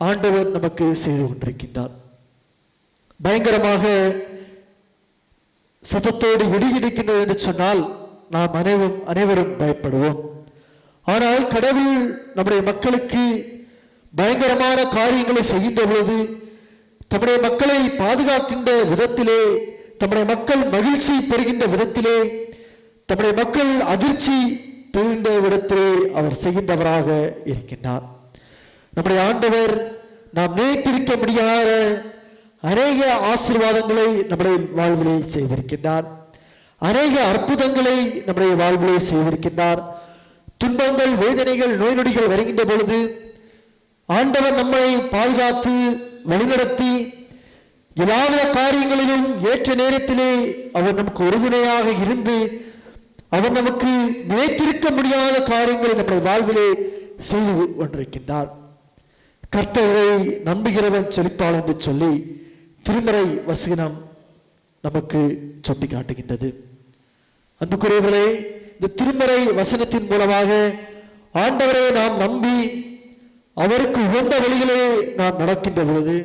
ஆண்டவர் நமக்கு செய்து கொண்டிருக்கின்றார். பயங்கரமாக சத்தத்தோடு இடிக்கின்றது என்று சொன்னால் நாம் அனைவரும் பயப்படுவோம். ஆனால் கடவுள் நம்முடைய மக்களுக்கு பயங்கரமான காரியங்களை செய்கின்ற பொழுது தம்முடைய மக்களை பாதுகாக்கின்ற விதத்திலே, தம்முடைய மக்கள் மகிழ்ச்சி பெறுகின்ற விதத்திலே, தம்முடைய மக்கள் அதிர்ச்சி பெறுகின்ற விதத்திலே அவர் செய்கின்றவராக இருக்கின்றார். நம்முடைய ஆண்டவர் நாம் நினைத்திருக்க முடியாத அநேக ஆசீர்வாதங்களை நம்முடைய வாழ்விலே செய்திருக்கின்றார். அநேக அற்புதங்களை நம்முடைய வாழ்விலே செய்திருக்கின்றார். துன்பங்கள், வேதனைகள், நோய் நொடிகள் வருகின்ற பொழுது ஆண்டவர் நம்மை பாதுகாத்து வழிநடத்தி எல்லா காரியங்களிலும் ஏற்ற நேரத்திலே அவர் நமக்கு உறுதுணையாக இருந்து அவர் நமக்கு நினைத்திருக்க முடியாத காரியங்களை நம்முடைய வாழ்விலே செய்து கொண்டிருக்கின்றார். கர்த்தரை நம்புகிறவன் செழிப்பாள் என்று சொல்லி திருமறை வசனம் நமக்கு சுட்டி காட்டுகின்றது. அன்புக்குரியவர்களே, இந்த திருமறை வசனத்தின் மூலமாக ஆண்டவரை நாம் நம்பி அவருக்கு உகந்த வழிகளே நாம் நடக்கின்ற பொழுது,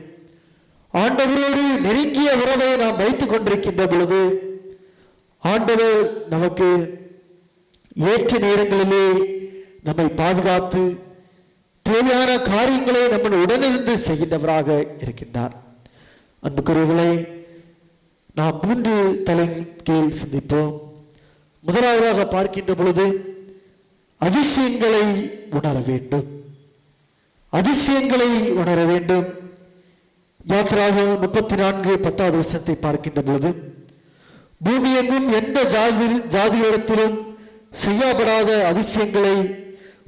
ஆண்டவரோடு நெருங்கிய உறவை நாம் வைத்துக் கொண்டிருக்கின்ற பொழுது, ஆண்டவர் நமக்கு ஏற்ற நேரங்களிலே நம்மை பாதுகாத்து தேவையான காரியங்களை நம்ம உடனிருந்து செய்கின்றவராக இருக்கின்றார். அன்புக்குரியவர்களே, நாம் 3 தலையின் கீழ் சிந்திப்போம். முதலாவதாக பார்க்கின்ற பொழுது அதிசயங்களை உணர வேண்டும். அதிசயங்களை உணர வேண்டும். யாத்திராகமம் 34:10 வசனத்தை பார்க்கின்ற பொழுது, பூமி எங்கும் எந்த ஜாதியிடத்திலும் செய்யப்படாத அதிசயங்களை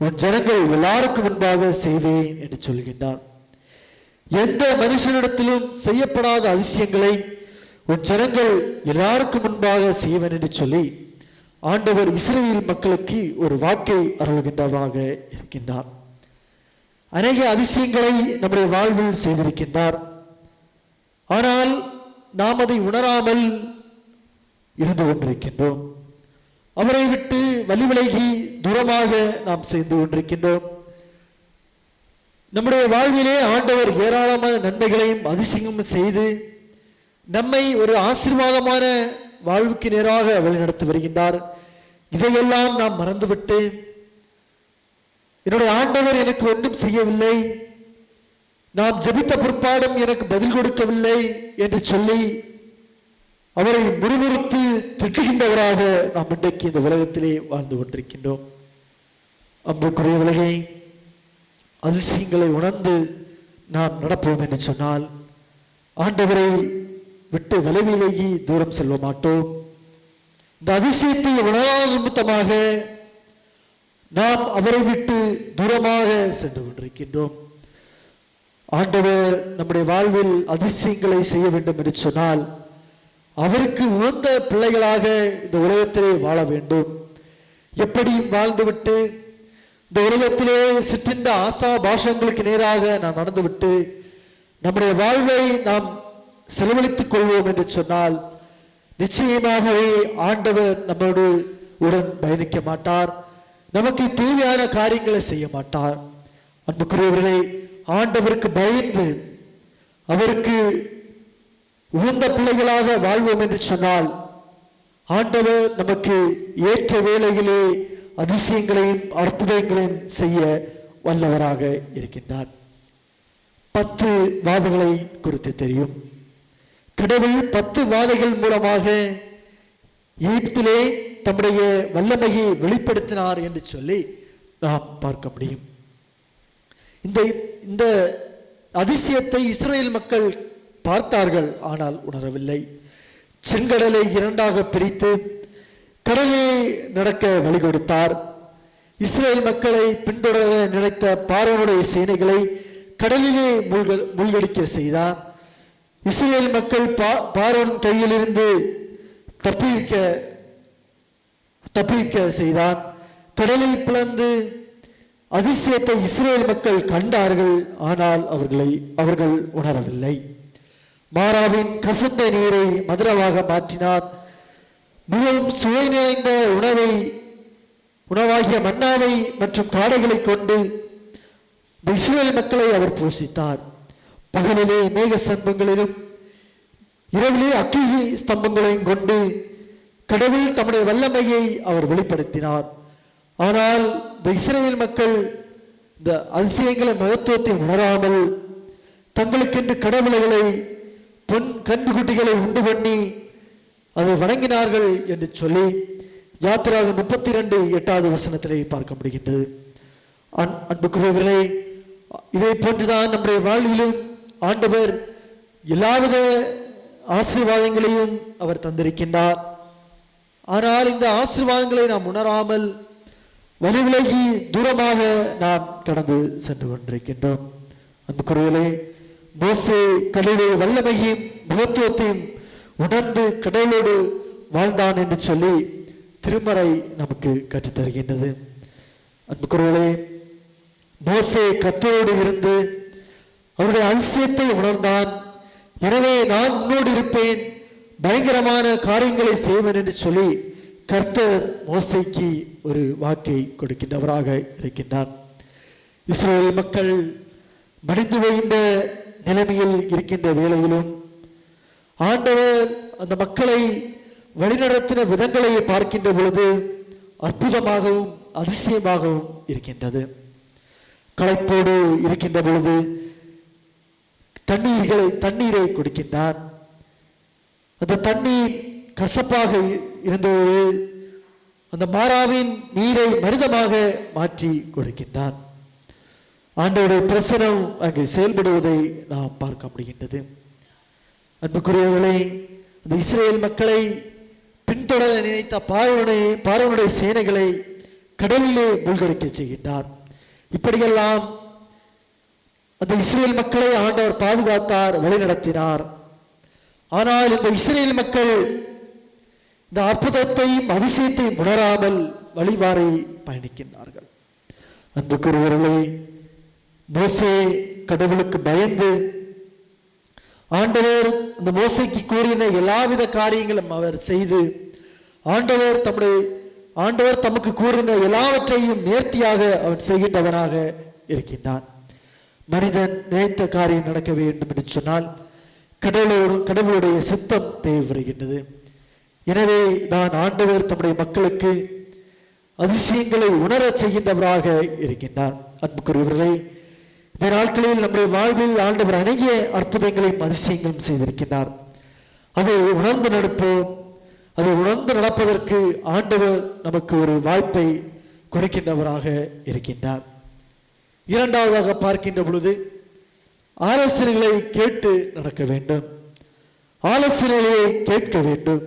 உன் ஜனங்கள் எல்லாருக்கும் முன்பாக செய்வேன் என்று சொல்கின்றார். எந்த மனுஷனிடத்திலும் செய்யப்படாத அதிசயங்களை உன் ஜனங்கள் எல்லாருக்கும் முன்பாக செய்வேன் என்று சொல்லி ஆண்டவர் இஸ்ரவேல் மக்களுக்கு ஒரு வாக்கை அருள்கின்றவராக இருக்கின்றார். அநேக அதிசயங்களை நம்முடைய வாழ்வில் செய்திருக்கின்றார். ஆனால் நாம் அதை உணராமல் இருந்து கொண்டிருக்கின்றோம். அவரை விட்டு வழி விலகி தூரமாக நாம் செய்து கொண்டிருக்கின்றோம். நம்முடைய வாழ்விலே ஆண்டவர் ஏராளமான நன்மைகளையும் அதிசயமும் செய்து நம்மை ஒரு ஆசீர்வாதமான வாழ்வுக்கு நேராக வழிநடத்தி வருகின்றார். இதையெல்லாம் நாம் மறந்துவிட்டு என்னுடைய ஆண்டவர் எனக்கு ஒன்றும் செய்யவில்லை, நாம் ஜெபித்த பிற்பாடும் எனக்கு பதில் கொடுக்கவில்லை என்று சொல்லி அவரை முறுமுறுத்து திட்டுகின்றவராக நாம் இன்றைக்கு இந்த உலகத்திலே வாழ்ந்து கொண்டிருக்கின்றோம். அன்புக்குரிய உலகை அதிசயங்களை உணர்ந்து நாம் நடப்போம் என்று சொன்னால் ஆண்டவரை விட்டு விலகி தூரம் செல்ல மாட்டோம். இந்த அதிசயத்தை உணராத நிமித்தமாக நாம் அவரை விட்டு தூரமாக சென்று கொண்டிருக்கின்றோம். ஆண்டவர் நம்முடைய வாழ்வில் அதிசயங்களை செய்ய வேண்டும் என்று சொன்னால் அவருக்கு உகந்த பிள்ளைகளாக இந்த உலகத்திலே வாழ வேண்டும். எப்படியும் வாழ்ந்துவிட்டு இந்த உலகத்திலே சிற்றின்ற ஆசா பாஷங்களுக்கு நேராக நாம் நடந்துவிட்டு நம்முடைய வாழ்வை நாம் செலவழித்துக் கொள்வோம் என்று சொன்னால் நிச்சயமாகவே ஆண்டவர் நம்மோடு உடன் பயணிக்க மாட்டார். நமக்கு தேவையான காரியங்களை செய்ய மாட்டார். அன்புக்குரியவர்களே, ஆண்டவருக்கு பயந்து அவருக்கு உகந்த பிள்ளைகளாக வாழ்வோம் என்று சொன்னால் ஆண்டவர் நமக்கு ஏற்ற வேளையிலே அதிசயங்களையும் அற்புதங்களையும் செய்ய வல்லவராக இருக்கின்றார். 10 வாதைகளை குறித்து தெரியும். கடவுள் 10 வாதைகள் மூலமாக எகிப்திலே தம்முடைய வல்லமையை வெளிப்படுத்தினார் என்று சொல்லி நாம் பார்க்க முடியும். இந்த அதிசயத்தை இஸ்ரவேல் மக்கள் பார்த்தார்கள், ஆனால் உணரவில்லை. செங்கடலை 2ஆக பிரித்து கடலை நடக்க வழி கொடுத்தார். இஸ்ரவேல் மக்களை பின்தொடர நினைத்த பார்வோனுடைய சேனைகளை கடலிலே மூழ்கடிக்க செய்தார். இஸ்ரவேல் மக்கள் பார்வோன் கையிலிருந்து தப்பிக்க செய்தார். கடலை பிளந்து அதிசயத்தை இஸ்ரவேல் மக்கள் கண்டார்கள், ஆனால் அவர்கள் உணரவில்லை. மாறாவின் கசந்த நீரை மதுரமாக மாற்றினார். மிகவும் சுவை நிறைந்த உணவாகிய மன்னாவை மற்றும் காடைகளை கொண்டு இஸ்ரவேல் மக்களை அவர் போஷித்தார். பகலிலே மேக ஸ்தம்பங்களிலும் இரவிலே அக்கினி ஸ்தம்பங்களையும் கொண்டு கடவுள் தம்முடைய வல்லமையை அவர் வெளிப்படுத்தினார். ஆனால் இந்த இஸ்ரவேல் மக்கள் இந்த அதிசயங்களை மகத்துவத்தை உணராமல் தங்களுக்கென்று கடவுள்களை பொன் கன்றுக்குட்டிகளை உண்டு பண்ணி அதை வணங்கினார்கள் என்று சொல்லி யாத்திராகமம் 32:8 வசனத்திலே பார்க்க முடிகின்றது. அன்புக்குரியவர்களே, இதை போன்றுதான் நம்முடைய வாழ்விலும் ஆண்டவர் எல்லாவித ஆசீர்வாதங்களையும் அவர் தந்திருக்கின்றார். ஆனால் இந்த ஆசீர்வாதங்களை நாம் உணராமல் வழிவிலகி தூரமாக நாம் கடந்து சென்று கொண்டிருக்கின்றோம். அன்புக்குரியவர்களே, மோசே கடவுளுடைய வல்லமையும் மகத்துவத்தையும் உணர்ந்து கடவுளோடு வாழ்ந்தான் என்று சொல்லி திருமறை நமக்கு கற்றுத்தருகின்றது. அன்புக்குரியவர்களே, மோசே கர்த்தரோடு இருந்து அவருடைய அதிசயத்தை உணர்ந்தான். எனவே நான் உன்னோடு இருப்பேன், பயங்கரமான காரியங்களை செய்வேன் என்று சொல்லி கர்த்தர் மோசேக்கு ஒரு வாக்கை கொடுக்கின்றவராக இருக்கின்றார். இஸ்ரேல் மக்கள் மடிந்து போகின்ற நிலைமையில் இருக்கின்ற வேளையிலும் ஆண்டவர் அந்த மக்களை வழிநடத்தின விதங்களை பார்க்கின்ற பொழுது அற்புதமாகவும் அதிசயமாகவும் இருக்கின்றது. களைப்போடு இருக்கின்ற பொழுது தண்ணீரை கொடுக்கின்றார். அந்த தண்ணீர் கசப்பாக இருந்தது, அந்த மாறாவின் நீரை மருதமாக மாற்றி கொடுக்கின்றார். ஆண்டவருடைய பிரசனம் அங்கே செயல்படுவதை நாம் பார்க்க முடிகின்றது. அன்புக்குரியவர்களே, அந்த இஸ்ரேல் மக்களை பின்தொடர நினைத்த பார்வோனுடைய சேனைகளை கடலிலே மூழ்கடிக்க செய்கின்றார். இப்படியெல்லாம் அந்த இஸ்ரேல் மக்களை ஆண்டவர் பாதுகாத்தார், வழிநடத்தினார். ஆனால் இந்த இஸ்ரேல் மக்கள் இந்த அற்புதத்தையும் அதிசயத்தையும் உணராமல் வழிமாறி பயணிக்கின்றார்கள். அன்புக்குரியவர்களே, மோசே கடவுளுக்கு பயந்து ஆண்டவர் இந்த மோசேக்கு கூறின எல்லாவித காரியங்களும் அவர் செய்து ஆண்டவர் தமக்கு கூறின எல்லாவற்றையும் நேர்த்தியாக அவர் செய்கின்றவனாக இருக்கின்றான். மனிதன் நினைத்த காரியம் நடக்க வேண்டும் என்று சொன்னால் கடவுளுடைய சித்தம் தேவைப்படுகின்றது. எனவே தான் ஆண்டவர் தம்முடைய மக்களுக்கு அதிசயங்களை உணரச் செய்கின்றவராக இருக்கின்றார். அன்புக்குரியவர்களே, இந்த நாட்களில் நம்முடைய வாழ்வில் ஆண்டவர் அநேக அற்புதங்களையும் அதிசயங்களும் செய்திருக்கின்றார். அதை உணர்ந்து நடப்போம். அதை உணர்ந்து நடப்பதற்கு ஆண்டவர் நமக்கு ஒரு வாய்ப்பை கொடுக்கின்றவராக இருக்கின்றார். இரண்டாவதாக பார்க்கின்ற பொழுது ஆலோசனைகளை கேட்டு நடக்க வேண்டும். ஆலோசனைகளை கேட்க வேண்டும்.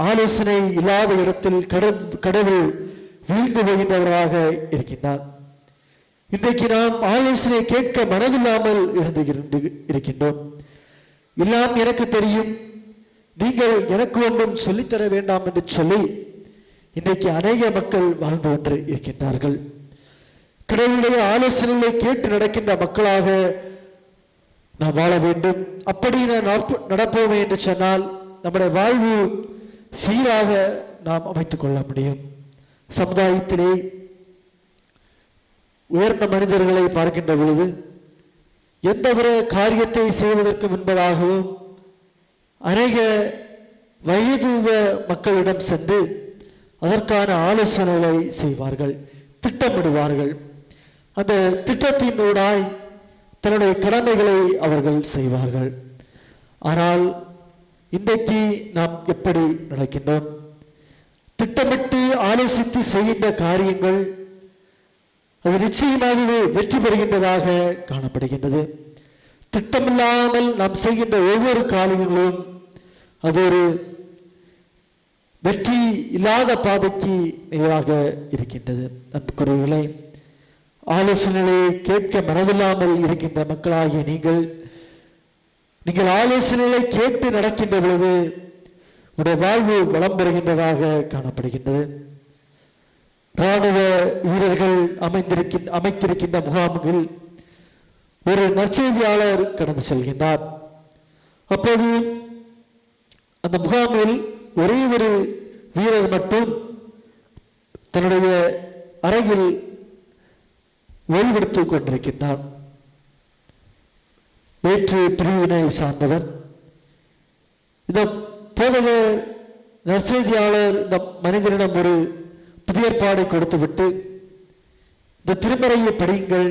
ஆலோசனை இல்லாத இடத்தில் கடவுள் வீழ்ந்து வருகின்றவராக இருக்கின்றார். இன்றைக்கு நாம் ஆலோசனை கேட்க மனதில்லாமல் இருக்கின்றோம். எல்லாம் எனக்கு தெரியும், நீங்கள் எனக்கு ஒன்றும் சொல்லித்தர வேண்டாம் என்று சொல்லி இன்றைக்கு அநேக மக்கள் வாழ்ந்து கொண்டு இருக்கின்றார்கள். கடவுளுடைய ஆலோசனைகளை கேட்டு நடக்கின்ற மக்களாக நாம் வாழ வேண்டும். அப்படி நடப்போமே என்று சொன்னால் நம்முடைய வாழ்வு சீராக நாம் அமைத்துக் கொள்ள முடியும். சமுதாயத்திலே உயர்ந்த மனிதர்களை பார்க்கின்ற பொழுது எந்த ஒரு காரியத்தை செய்வதற்கு முன்பதாகவும் அநேக வயது மக்களிடம் சென்று அதற்கான ஆலோசனைகளை செய்வார்கள், திட்டமிடுவார்கள். அந்த திட்டத்தினூடாய் தன்னுடைய கடமைகளை அவர்கள் செய்வார்கள். ஆனால் இன்றைக்கு நாம் எப்படி நடக்கின்றோம்? திட்டமிட்டு ஆலோசித்து செய்கின்ற காரியங்கள் அது நிச்சயமாகவே வெற்றி பெறுகின்றதாக காணப்படுகின்றது. திட்டமில்லாமல் நாம் செய்கின்ற ஒவ்வொரு காரியங்களும் அது ஒரு வெற்றி இல்லாத பாதைக்கு நேராக இருக்கின்றது. அன்புக்குரியவர்களே, ஆலோசனைகளை கேட்க மனதில்லாமல் இருக்கின்ற மக்களாகிய நீங்கள் ஆலோசனைகளை கேட்டு நடக்கின்ற பொழுது உடைய வாழ்வு வளம் பெறுகின்றதாக காணப்படுகின்றது. இராணுவ வீரர்கள் அமைத்திருக்கின்ற முகாம்கள் ஒரு நற்செய்தியாளர் கடந்து செல்கின்றார். அப்போது அந்த முகாமில் ஒரே ஒரு வீரர் மட்டும் தன்னுடைய அறையில் ஓய்வெடுத்துக் கொண்டிருக்கின்றார். வேற்று பிரிவினை சார்ந்தவர். இந்த போதக நற்செய்தியாளர் இந்த மனிதனிடம் ஒரு புதிய ஏற்பாடை கொடுத்துவிட்டு இந்த திருமறையை படியுங்கள்,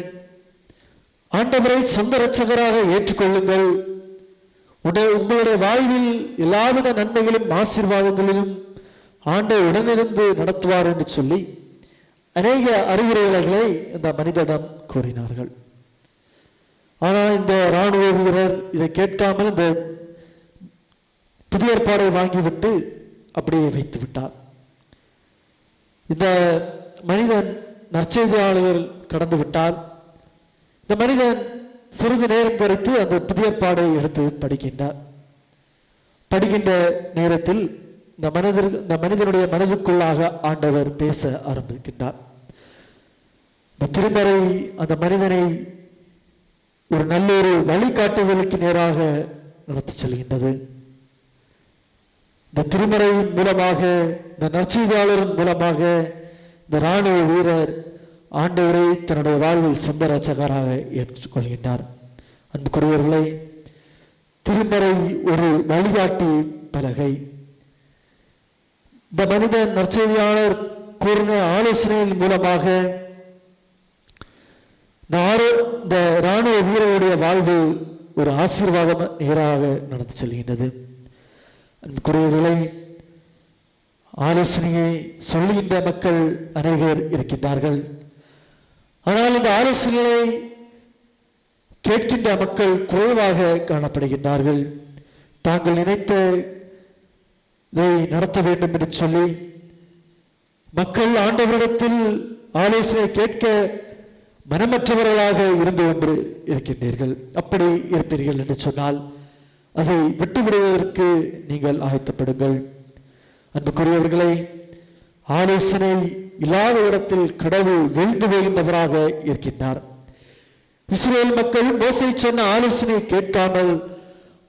ஆண்டவரை சொந்த இரட்சகராக ஏற்றுக்கொள்ளுங்கள். உங்களுடைய வாழ்வில் எல்லாவித நன்மைகளும் ஆசீர்வாதங்களிலும் ஆண்டவர் உடனிருந்து நடத்துவார் என்று சொல்லி அநேக அறிவுரைகளை இந்த மனிதனிடம் கூறினார்கள். ஆனால் இந்த இராணுவ வீரர் இதை கேட்காமல் இந்த புதிய ஏற்பாடை வாங்கிவிட்டு அப்படியே வைத்து விட்டார். இந்த மனிதன் நற்செய்தியாளர்கள் கடந்து விட்டார். இந்த மனிதன் சிறிது நேரம் கழித்து அந்த புதிய ஏற்பாடை எடுத்து படிக்கின்றார். படிக்கின்ற நேரத்தில் இந்த மனிதனுடைய மனதுக்குள்ளாக ஆண்டவர் பேச ஆரம்பிக்கின்றார். இந்த திருமறை அந்த மனிதனை ஒரு நல்லொரு வழிகாட்டுதலுக்கு நேராக நடத்தி செல்கின்றது. இந்த திருமறையின் மூலமாக, இந்த நற்செய்தியாளரின் மூலமாக இந்த இராணுவ வீரர் ஆண்டவரை தன்னுடைய வாழ்வில் சொந்த இரட்சகராக ஏற்றுக்கொள்கின்றார். அன்புக்குரியவர்களே, திருமறை ஒரு வழிகாட்டி பலகை. இந்த மனிதன் நற்செய்தியாளர் கூறின ஆலோசனையின் மூலமாக இந்த இராணுவ வீரருடைய வாழ்வு ஒரு ஆசீர்வாதம் நேராக நடந்து செல்கின்றது. அன்புக்குரியவர்களை, ஆலோசனையை சொல்லுகின்ற மக்கள் அநேகர் இருக்கின்றார்கள். ஆனால் இந்த ஆலோசனைகளை கேட்கின்ற மக்கள் குறைவாக காணப்படுகின்றார்கள். தாங்கள் நினைத்த இதை நடத்த வேண்டும் என்று சொல்லி மக்கள் ஆண்டவரிடத்தில் ஆலோசனை கேட்க மனமற்றவர்களாக இருந்து கொண்டு இருக்கின்றீர்கள். அப்படி இருப்பீர்கள் என்று சொன்னால் அதை விட்டுவிடுவதற்கு நீங்கள் ஆயத்தப்படுங்கள். அன்புக்குரியவர்களை, ஆலோசனை இல்லாத இடத்தில் கடவுள் வீழ்ந்து போகின்றவராக இருக்கின்றார். இஸ்ரேல் மக்கள் மோசே சொன்ன ஆலோசனை கேட்காமல்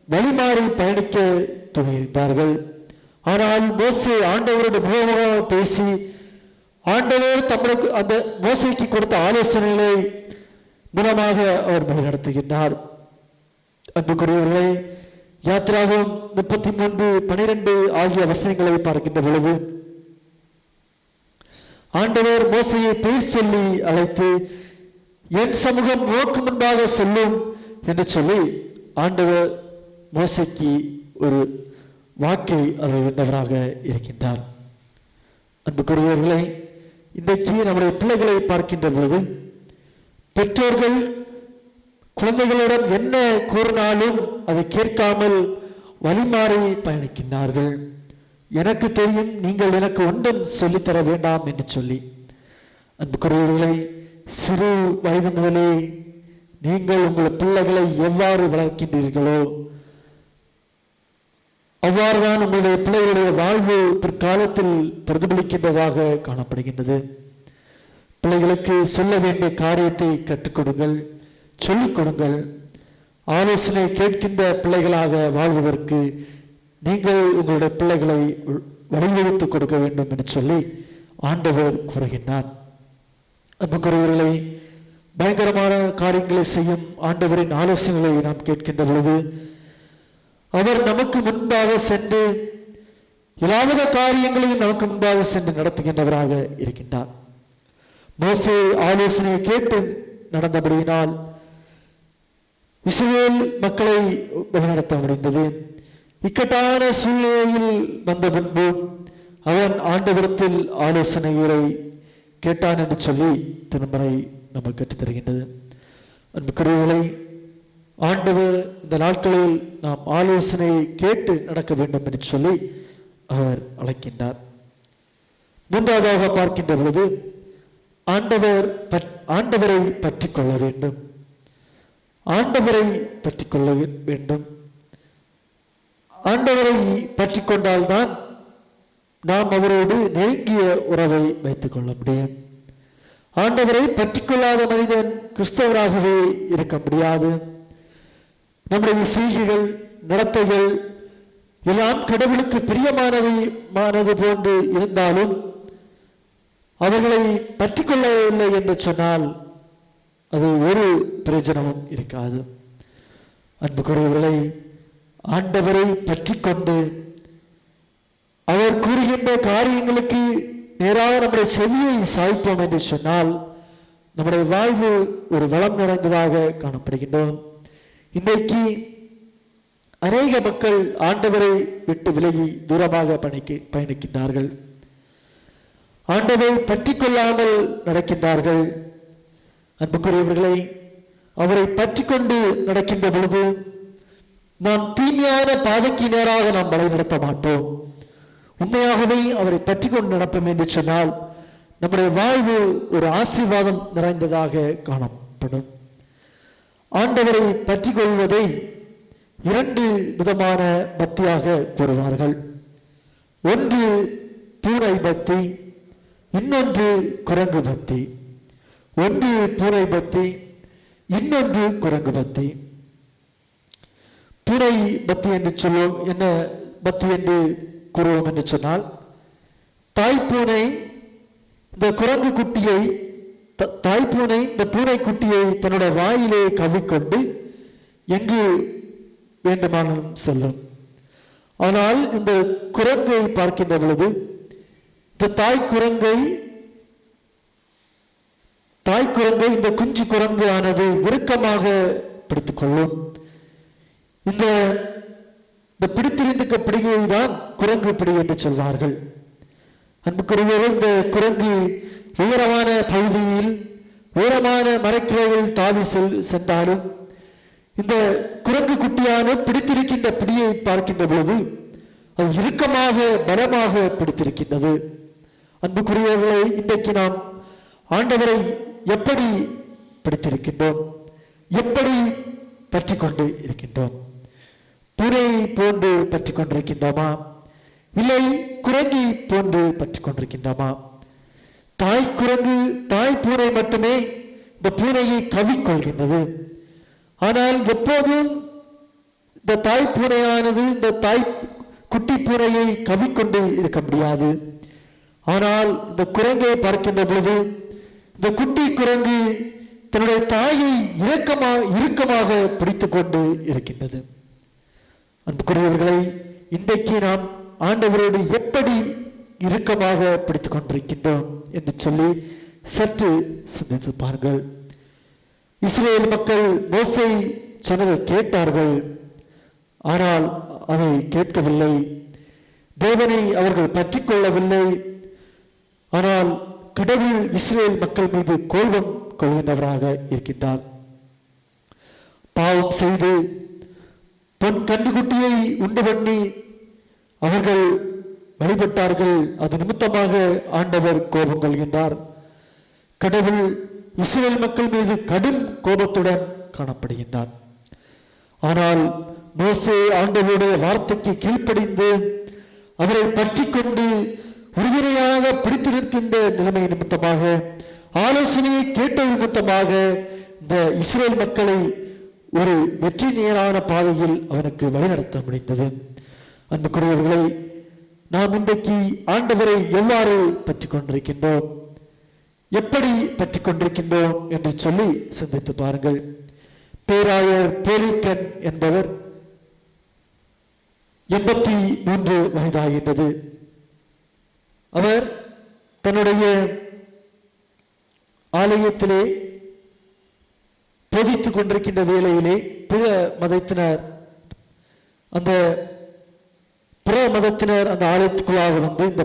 வழிமாறி பயணிக்க துணிகின்றார்கள். ஆனால் மோசே ஆண்டவரோடு முகமுகமாக பேசி ஆண்டவர் தம்முடைய அந்த மோசைக்கு கொடுத்த ஆலோசனைகளை மூலமாக அவர் வழிநடத்துகின்றார். அன்புக்குரியவர்களை, யாத்திராகமம் 33:12 ஆகிய வசனங்களை பார்க்கின்ற பொழுது ஆண்டவர் மோசையை பேர் சொல்லி அழைத்து என் சமூகம் நோக்கு முன்பாக சொல்லும் என்று சொல்லி ஆண்டவர் மோசைக்கு ஒரு வாக்கை அருள்கின்றவராக இருக்கின்றார். அன்புக்குரியவர்களை, இன்றைக்கு நம்முடைய பிள்ளைகளை பார்க்கின்ற பொழுது பெற்றோர்கள் குழந்தைகளிடம் என்ன கூறினாலும் அதை கேட்காமல் வழிமாறி பயணிக்கின்றார்கள். எனக்கு தெரியும், நீங்கள் எனக்கு ஒன்றும் சொல்லித்தர வேண்டாம் என்று சொல்லி. அன்புக்குரியவர்களை, சிறு வயது முதலே நீங்கள் உங்கள் பிள்ளைகளை எவ்வாறு வளர்க்கின்றீர்களோ அவ்வாறுதான் உங்களுடைய பிள்ளைகளுடைய வாழ்வு பிற்காலத்தில் பிரதிபலிக்கின்றதாக காணப்படுகின்றது. பிள்ளைகளுக்கு சொல்ல வேண்டிய காரியத்தை கற்றுக் கொடுங்கள், சொல்லிக் கொடுங்கள். ஆலோசனை கேட்கின்ற பிள்ளைகளாக வாழ்வதற்கு நீங்கள் உங்களுடைய பிள்ளைகளை வழிவகுத்துக் கொடுக்க வேண்டும் என்று சொல்லி ஆண்டவர் கூறுகின்றார். அன்புக்குரியவர்களை, பயங்கரமான காரியங்களை செய்யும் ஆண்டவரின் ஆலோசனைகளை நாம் கேட்கின்ற பொழுது அவர் நமக்கு முன்பாக சென்று எல்லாவித காரியங்களையும் நமக்கு முன்பாக சென்று நடத்துகின்றவராக இருக்கின்றார். மோசே ஆலோசனையை கேட்டு நடந்தபடியினால் இஸ்ரவேல் மக்களை வழிநடத்த முடிந்தது. இக்கட்டான சூழ்நிலையில் வந்த பின்பு அவன் ஆண்டவரிடத்தில் ஆலோசனைகளை கேட்டான் என்று சொல்லி திருமறை நமக்கு கற்றுத் தருகின்றது. அன்புக்குரியவர்களை, ஆண்டவர் இந்த நாட்களில் நாம் ஆலோசனையை கேட்டு நடக்க வேண்டும் என்று சொல்லி அவர் அழைக்கின்றார். மூன்றாவதாக பார்க்கின்ற பொழுது ஆண்டவரை பற்றி கொள்ள வேண்டும். ஆண்டவரை பற்றி கொள்ள வேண்டும். ஆண்டவரை பற்றி கொண்டால்தான் நாம் அவரோடு நெருங்கிய உறவை வைத்துக் கொள்ள முடியும். ஆண்டவரை பற்றி கொள்ளாத மனிதன் கிறிஸ்தவராகவே இருக்க முடியாது. நம்முடைய செய்கைகள், நடத்தைகள் எல்லாம் கடவுளுக்கு பிரியமானது போன்று இருந்தாலும் அவர்களை பற்றி கொள்ளவில்லை என்று சொன்னால் அது ஒரு பிரயோஜனமும் இருக்காது. அன்புக்குரியவர்களை, ஆண்டவரை பற்றி கொண்டு அவர் கூறுகின்ற காரியங்களுக்கு நேராக நம்முடைய செவியை சாய்ப்போம் என்று சொன்னால் நம்முடைய வாழ்வு ஒரு வளம் நிறைந்ததாக காணப்படுகின்றோம். இன்றைக்கு அநேக மக்கள் ஆண்டவரை விட்டு விலகி தூரமாக பயணிக்கின்றார்கள். ஆண்டவரை பற்றி கொள்ளாமல் நடக்கின்றார்கள். அன்புக்குரியவர்களை, அவரை பற்றி கொண்டு நடக்கின்ற பொழுது நாம் தீமையான பாதைக்கு நேராக நாம் வழி நடத்த மாட்டோம். உண்மையாகவே அவரை பற்றி கொண்டு நடப்போம் என்று சொன்னால் நம்முடைய வாழ்வு ஒரு ஆசீர்வாதம் நிறைந்ததாக காணப்படும். ஆண்டவரை பற்றி கொள்வதை 2 விதமான பக்தியாக கூறுவார்கள். ஒன்று பூனை பக்தி, இன்னொன்று குரங்கு பக்தி. ஒன்று பூனை பக்தி, இன்னொன்று குரங்கு பக்தி. பூனை பக்தி என்று சொல்லுவோம். என்ன பக்தி என்று கூறுவோம் என்று சொன்னால், தாய்ப்பூனை இந்த குரங்கு குட்டியை, தாய்ப்பூனை இந்த பூனை குட்டியை தன்னுடைய வாயிலே கவ்விக்கொண்டு எங்கு வேண்டுமானாலும் செல்லும். ஆனால் இந்த குரங்கை பார்க்கின்ற பொழுது இந்த தாய்க்குரங்கை இந்த குஞ்சு குரங்கு ஆனது இறுக்கமாக பிடித்துக் கொள்ளும். இந்த பிடித்திருந்த பிடியை தான் குரங்கு பிடி என்று சொல்வார்கள். அன்புக்குரியவர்கள், இந்த குரங்கு உயரமான பகுதியில் உயரமான மரக்கிளையில் தாவி சென்றாலும் இந்த குரங்கு குட்டியான பிடித்திருக்கின்ற பிடியை பார்க்கின்ற பொழுது அது இறுக்கமாக பலமாக பிடித்திருக்கின்றது. அன்புக்குரியவர்களை, இன்றைக்கு நாம் ஆண்டவரை எப்படி பிடித்திருக்கின்றோம்? எப்படி பற்றி கொண்டு இருக்கின்றோம்? பூனை போன்று பற்றி கொண்டிருக்கின்றோமா, இல்லை குரங்கி போன்று பற்றி கொண்டிருக்கின்றோமா? தாய் பூனை மட்டுமே இந்த பூனையை கவ்விக்கொள்கின்றது. ஆனால் எப்போதும் இந்த தாய் பூனையானது இந்த தாய் குட்டி பூனையை கவ்விக்கொண்டு இருக்க முடியாது. ஆனால் இந்த குரங்கை பார்க்கின்ற பொழுது இந்த குட்டி குரங்கு தன்னுடைய தாயை இறுக்கமாக பிடித்து கொண்டு இருக்கின்றது. அன்புக்குரியவர்களை, இன்றைக்கு நாம் ஆண்டவரோடு எப்படி இறுக்கமாக பிடித்துக் கொண்டிருக்கின்றோம் என்று சொல்லி சற்று சிந்தித்து பாருங்கள். இஸ்ரேல் மக்கள் மோசே சொன்னதை கேட்டார்கள், ஆனால் அதை கேட்கவில்லை. தேவனை அவர்கள் பற்றி கொள்ளவில்லை. ஆனால் கடவுள் இஸ்ரேல் மக்கள் மீது கோபம் கொள்கின்றவராக இருக்கின்றார். பாவம் செய்து பொன் கன்றுக்குட்டியை உண்டு பண்ணி அவர்கள் வழிபட்டார்கள். அது நிமித்தமாக ஆண்டவர் கோபம் கொள்கின்றார். கடவுள் இஸ்ரேல் மக்கள் மீது கடும் கோபத்துடன் காணப்படுகின்றார். ஆனால் மோசே ஆண்டவருடைய வார்த்தைக்கு கீழ்ப்படிந்து அவரை பற்றி கொண்டு உறுதுணையாக பிடித்து நிற்கின்ற நிலைமை நிமித்தமாக, ஆலோசனையை கேட்ட நிமித்தமாக இந்த இஸ்ரேல் மக்களை ஒரு வெற்றி நேரான பாதையில் அவனுக்கு வழிநடத்த முடிந்தது. அன்புக்குரியவர்களை, நாம் இன்றைக்கு ஆண்டவரை எவ்வாறு பற்றி கொண்டிருக்கின்றோம், எப்படி பற்றி கொண்டிருக்கின்றோம் என்று சொல்லி சிந்தித்து பாருங்கள். பேராயர் போலிக்கன் என்பவர் 83 வயதாகின்றது. அவர் தன்னுடைய ஆலயத்திலே போதித்துக் கொண்டிருக்கின்ற வேளையிலே பிற மதத்தினர் அந்த ஆலயத்துக்குள்ளாக வந்து இந்த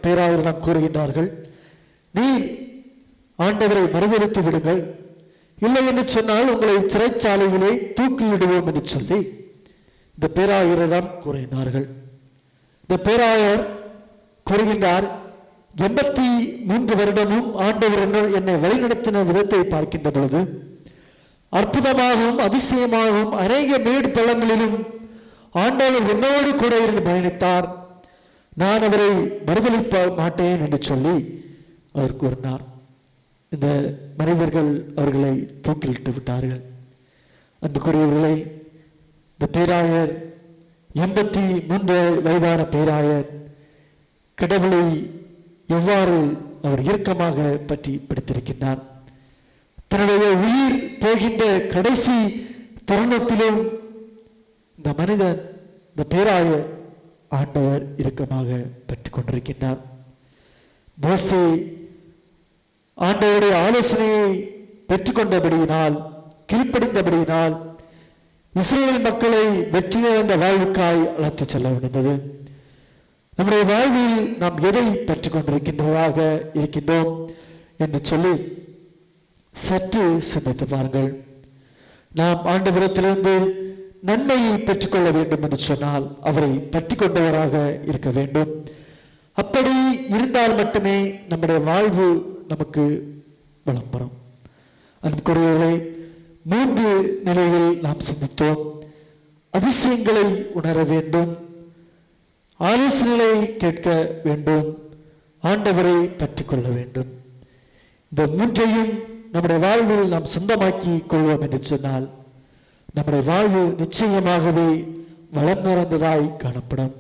பேராயரிடம் கூறுகின்றார்கள், நீ ஆண்டவரை மறுதலித்து விடுங்கள், இல்லை என்று சொன்னால் உங்களை சிறைச்சாலையிலே தூக்கிலிடுவோம் என்று சொல்லி இந்த பேராயரிடம் கூறுகின்றார்கள். இந்த பேராயர் கூறுகின்றார், 83 வருடமும் ஆண்டவர் என்னை வழிநடத்தின விதத்தை பார்க்கின்ற பொழுது அற்புதமாகவும் அதிசயமாகவும் அநேக மேடு பள்ளங்களிலும் ஆண்டவர் என்னோடு கூட இருந்து பயணித்தார். நான் அவரை மறுதலிக்க மாட்டேன் என்று சொல்லி அவர் கூறினார். இந்த மனிதர்கள் அவர்களை தூக்கிலிட்டு விட்டார்கள். அன்புக்குரியவர்களை, இந்த பேராயர் 83 வயதான பேராயர் கடவுளை எவ்வாறு அவர் இறுக்கமாக பற்றி பிடித்திருக்கின்றார். தன்னுடைய உயிர் போகின்ற கடைசி தருணத்திலும் இந்த மனிதன், இந்த பேராயர் ஆண்டவர் இறுக்கமாக பற்றி கொண்டிருக்கின்றார். மோசே ஆண்டவருடைய ஆலோசனையை பெற்றுக்கொண்டபடியினால், கீழ்ப்படிந்தபடியினால் இஸ்ரேல் மக்களை வெற்றி நிறைந்த வாழ்வுக்காய் அழைத்துச் செல்ல முடிந்தது. நம்முடைய வாழ்வில் நாம் எதை பெற்றுக் கொண்டிருக்கின்றவராக இருக்கின்றோம் என்று சொல்லி சற்று சிந்தித்து பாருங்கள். நாம் ஆண்டவரிடத்திலிருந்து நன்மையை பெற்றுக்கொள்ள வேண்டும் என்று சொன்னால் அவரை பற்றி கொண்டவராக இருக்க வேண்டும். அப்படி இருந்தால் மட்டுமே நம்முடைய வாழ்வு நமக்கு வளம் பெறும். அன்புக்குரியவர்களே, 3 நிலையில் நாம் சிந்தித்தோம். அதிசயங்களை உணர வேண்டும், ஆலோசனைகளை கேட்க வேண்டும், ஆண்டவரை பற்றி கொள்ள வேண்டும். இந்த 3ஐயும் நம்முடைய வாழ்வில் நாம் சொந்தமாக்கி கொள்வோம் என்று சொன்னால் நம்முடைய வாழ்வு நிச்சயமாகவே வளம் நிறைந்ததாய் காணப்படும்.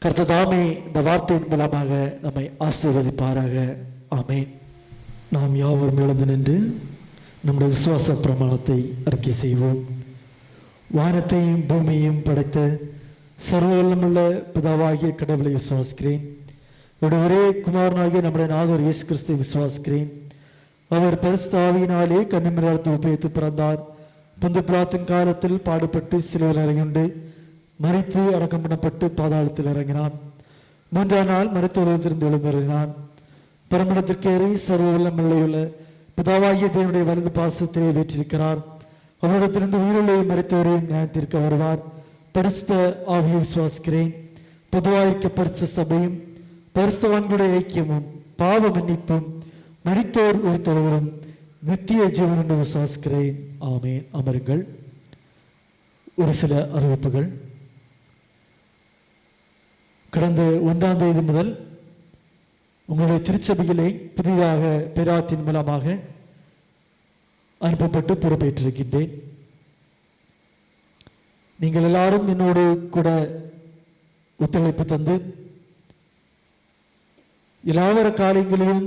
கர்த்தர் தாமே இந்த வார்த்தையின் மூலமாக நம்மை ஆசீர்வதிப்பாராக. ஆமென். நாம் யாவரும் எழுந்து நின்று நம்முடைய விசுவாச பிரமாணத்தை அறிக்கை செய்வோம். வானத்தையும் பூமியையும் படைத்த சர்வவல்லமுள்ள பிதாவாகிய கடவுளை விசுவாசிக்கிறேன். இவருடைய ஒரே குமாரனாகிய நம்முடைய நாதர் இயேசு கிறிஸ்துவை விசுவாசிக்கிறேன். அவர் பரிசுத்த ஆவியினாலே கன்னிமரியாளத்தில் உபயோகித்து பிறந்தார். பொந்து பிலாத்தின் காலத்தில் பாடுபட்டு சிலுவையில் இறங்கியுண்டு மரித்து அடக்கம் பண்ணப்பட்டு பாதாளத்தில் இறங்கினான். 3ஆம் நாள் மரித்தோரிலிருந்து எழுந்தருளினான். பரமண்டத்திற்கு ஏறி சர்வ வல்லமையுள்ள பிதாவாகிய தேவனுடைய வலது பாசத்திலே வீற்றிருக்கிறார். அவரிடத்திலிருந்து உயிருள்ளே மரித்தோரையும் நியாயத்திற்கு வருவார். பரிசுத்த ஆவியை விசுவாசிக்கிறேன். பொதுவாயிருக்க பரிசுத்த சபையும் பரிசுத்தவான்களுடைய ஐக்கியமும் பாவ மன்னிப்பும் மரித்தோர் உயிர்த்தெழுதலும் நித்திய ஜீவன் என்று விசுவாசிக்கிறேன். ஆமென். அமருங்கள். ஒரு சில அறிவிப்புகள். கடந்த 1ஆம் தேதி முதல் உங்களுடைய திருச்சபையிலே புதிதாக பெராத்தின் மூலமாக அனுப்பப்பட்டு பொறுப்பேற்றிருக்கின்றேன். நீங்கள் எல்லாரும் என்னோடு கூட ஒத்துழைப்பு தந்து எல்லாவர காரியங்களிலும்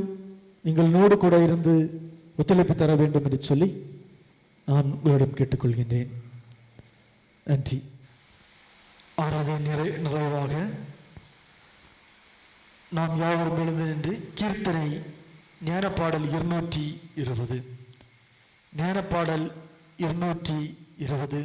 நீங்கள் என்னோடு கூட இருந்து ஒத்துழைப்பு தர வேண்டும் என்று சொல்லி நான் உங்களிடம் கேட்டுக்கொள்கின்றேன். நன்றி. ஆராதனை நிறைவாக நாம் யாவரும் எழுந்து நின்று கீர்த்தனை ஞானப்பாடல் 220 ஞானப்பாடல் 220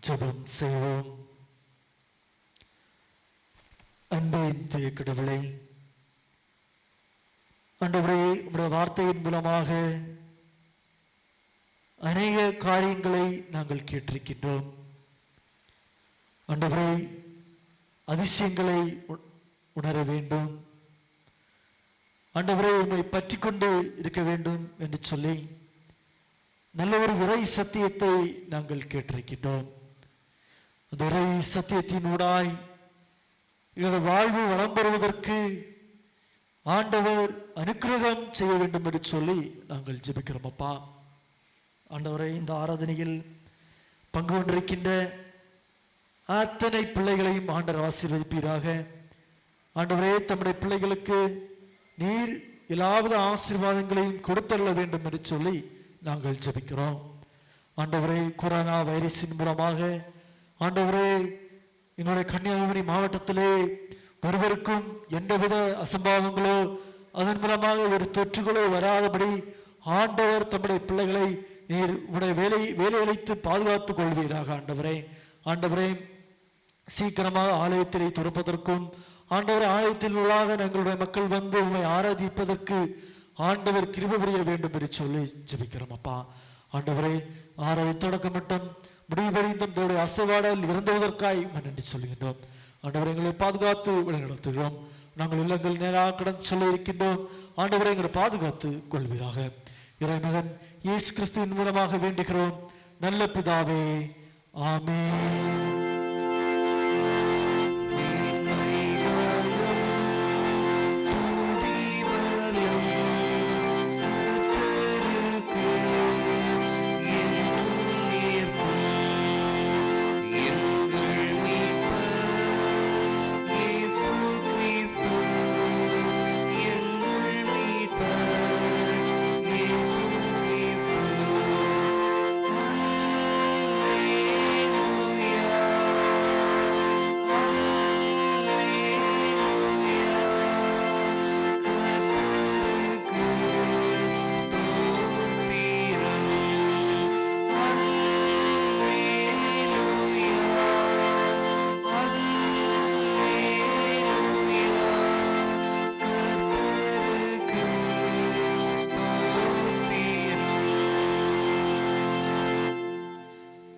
ஜெபம் செய்வோம். அன்பின் தூய கடவுளே, ஆண்டவரே, உம்முடைய வார்த்தையின் மூலமாக அநேக காரியங்களை நாங்கள் கேட்டிருக்கின்றோம். ஆண்டவரே, அதிசயங்களை உணர வேண்டும். ஆண்டவரே, உம்மை பற்றி கொண்டு இருக்க வேண்டும் என்று சொல்லி நல்ல ஒரு இறை சத்தியத்தை நாங்கள் கேட்டிருக்கின்றோம். அந்த இறை சத்தியத்தினூடாய் எங்களோட வாழ்வு வளம் பெறுவதற்கு ஆண்டவர் அனுக்கிரகம் செய்ய வேண்டும் என்று சொல்லி நாங்கள் ஜெபிக்கிறோம். அப்பா ஆண்டவரே, இந்த ஆராதனையில் பங்கு கொண்டிருக்கின்ற அத்தனை பிள்ளைகளையும் ஆண்டவர் ஆசீர்வதிப்பீராக. ஆண்டவரே, தம்முடைய பிள்ளைகளுக்கு நீர் எல்லாவித ஆசீர்வாதங்களையும் கொடுத்தள்ள வேண்டும் என்று சொல்லி நாங்கள் ஜெபிக்கிறோம். ஆண்டவரே, கொரோனா வைரஸின் மூலமாக ஆண்டவரே எங்களுடைய கன்னியாகுமரி மாவட்டத்திலே ஒருவருக்கும் எந்தவித அசம்பாவங்களோ அதன் மூலமாக ஒரு தொற்றுகளோ வராதபடி ஆண்டவர் தம்முடைய பிள்ளைகளை நீர் உடைய வேலையளித்து பாதுகாத்துக் கொள்வீராக. ஆண்டவரே, சீக்கிரமாக ஆலயத்திலே துறப்பதற்கும் ஆண்டவர் ஆலயத்தில் உள்ளாக எங்களுடைய மக்கள் வந்து உண்மை ஆராதிப்பதற்கு ஆண்டவர் கிருபை புரிய வேண்டும் என்று சொல்லி ஜெபிக்கிறோம். அப்பா ஆண்டவரே, ஆராய தொடக்கம் மட்டும் முடிவடைந்தும் தேவடைய அசைவாடல் இறந்துவதற்காய் நன்றி சொல்லுகின்றோம். ஆண்டவரை, எங்களை பாதுகாத்து வழிநடத்துகிறோம். நாங்கள் இல்லங்கள் நேராக கடன் சொல்ல இருக்கின்றோம். ஆண்டவரை, எங்களை பாதுகாத்து கொள்வீராக. இறைமகன் இயேசு கிறிஸ்துவின் மூலமாக வேண்டுகிறோம் நல்ல பிதாவே, ஆமென்.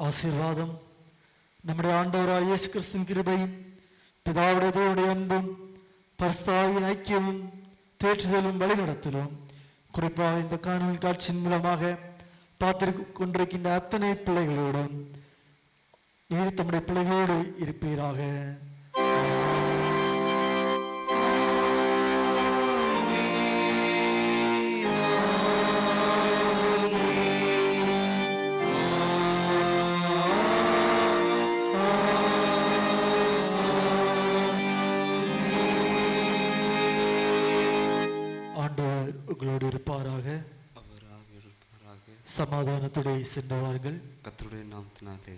ஆசீர்வாதம் நம்முடைய ஆண்டவராகிய இயேசு கிறிஸ்துவின் கிருபையும் பிதாவுடைய தேவனுடைய அன்பும் பரிசுத்த ஆவியின் ஐக்கியமும் தேற்றுதலும் வழிநடத்தலும் குறிப்பாக இந்த காணொளி காட்சியின் மூலமாக பார்த்து கொண்டிருக்கின்ற அத்தனை பிள்ளைகளோடும் நீர் தம்முடைய பிள்ளைகளோடு இருப்பீராக. உங்களோடு இருப்பாராக. அவராக இருப்பாராக. சமாதானத்துடைய சென்றவார்கள். கர்த்தருடைய நாமத்தினாலே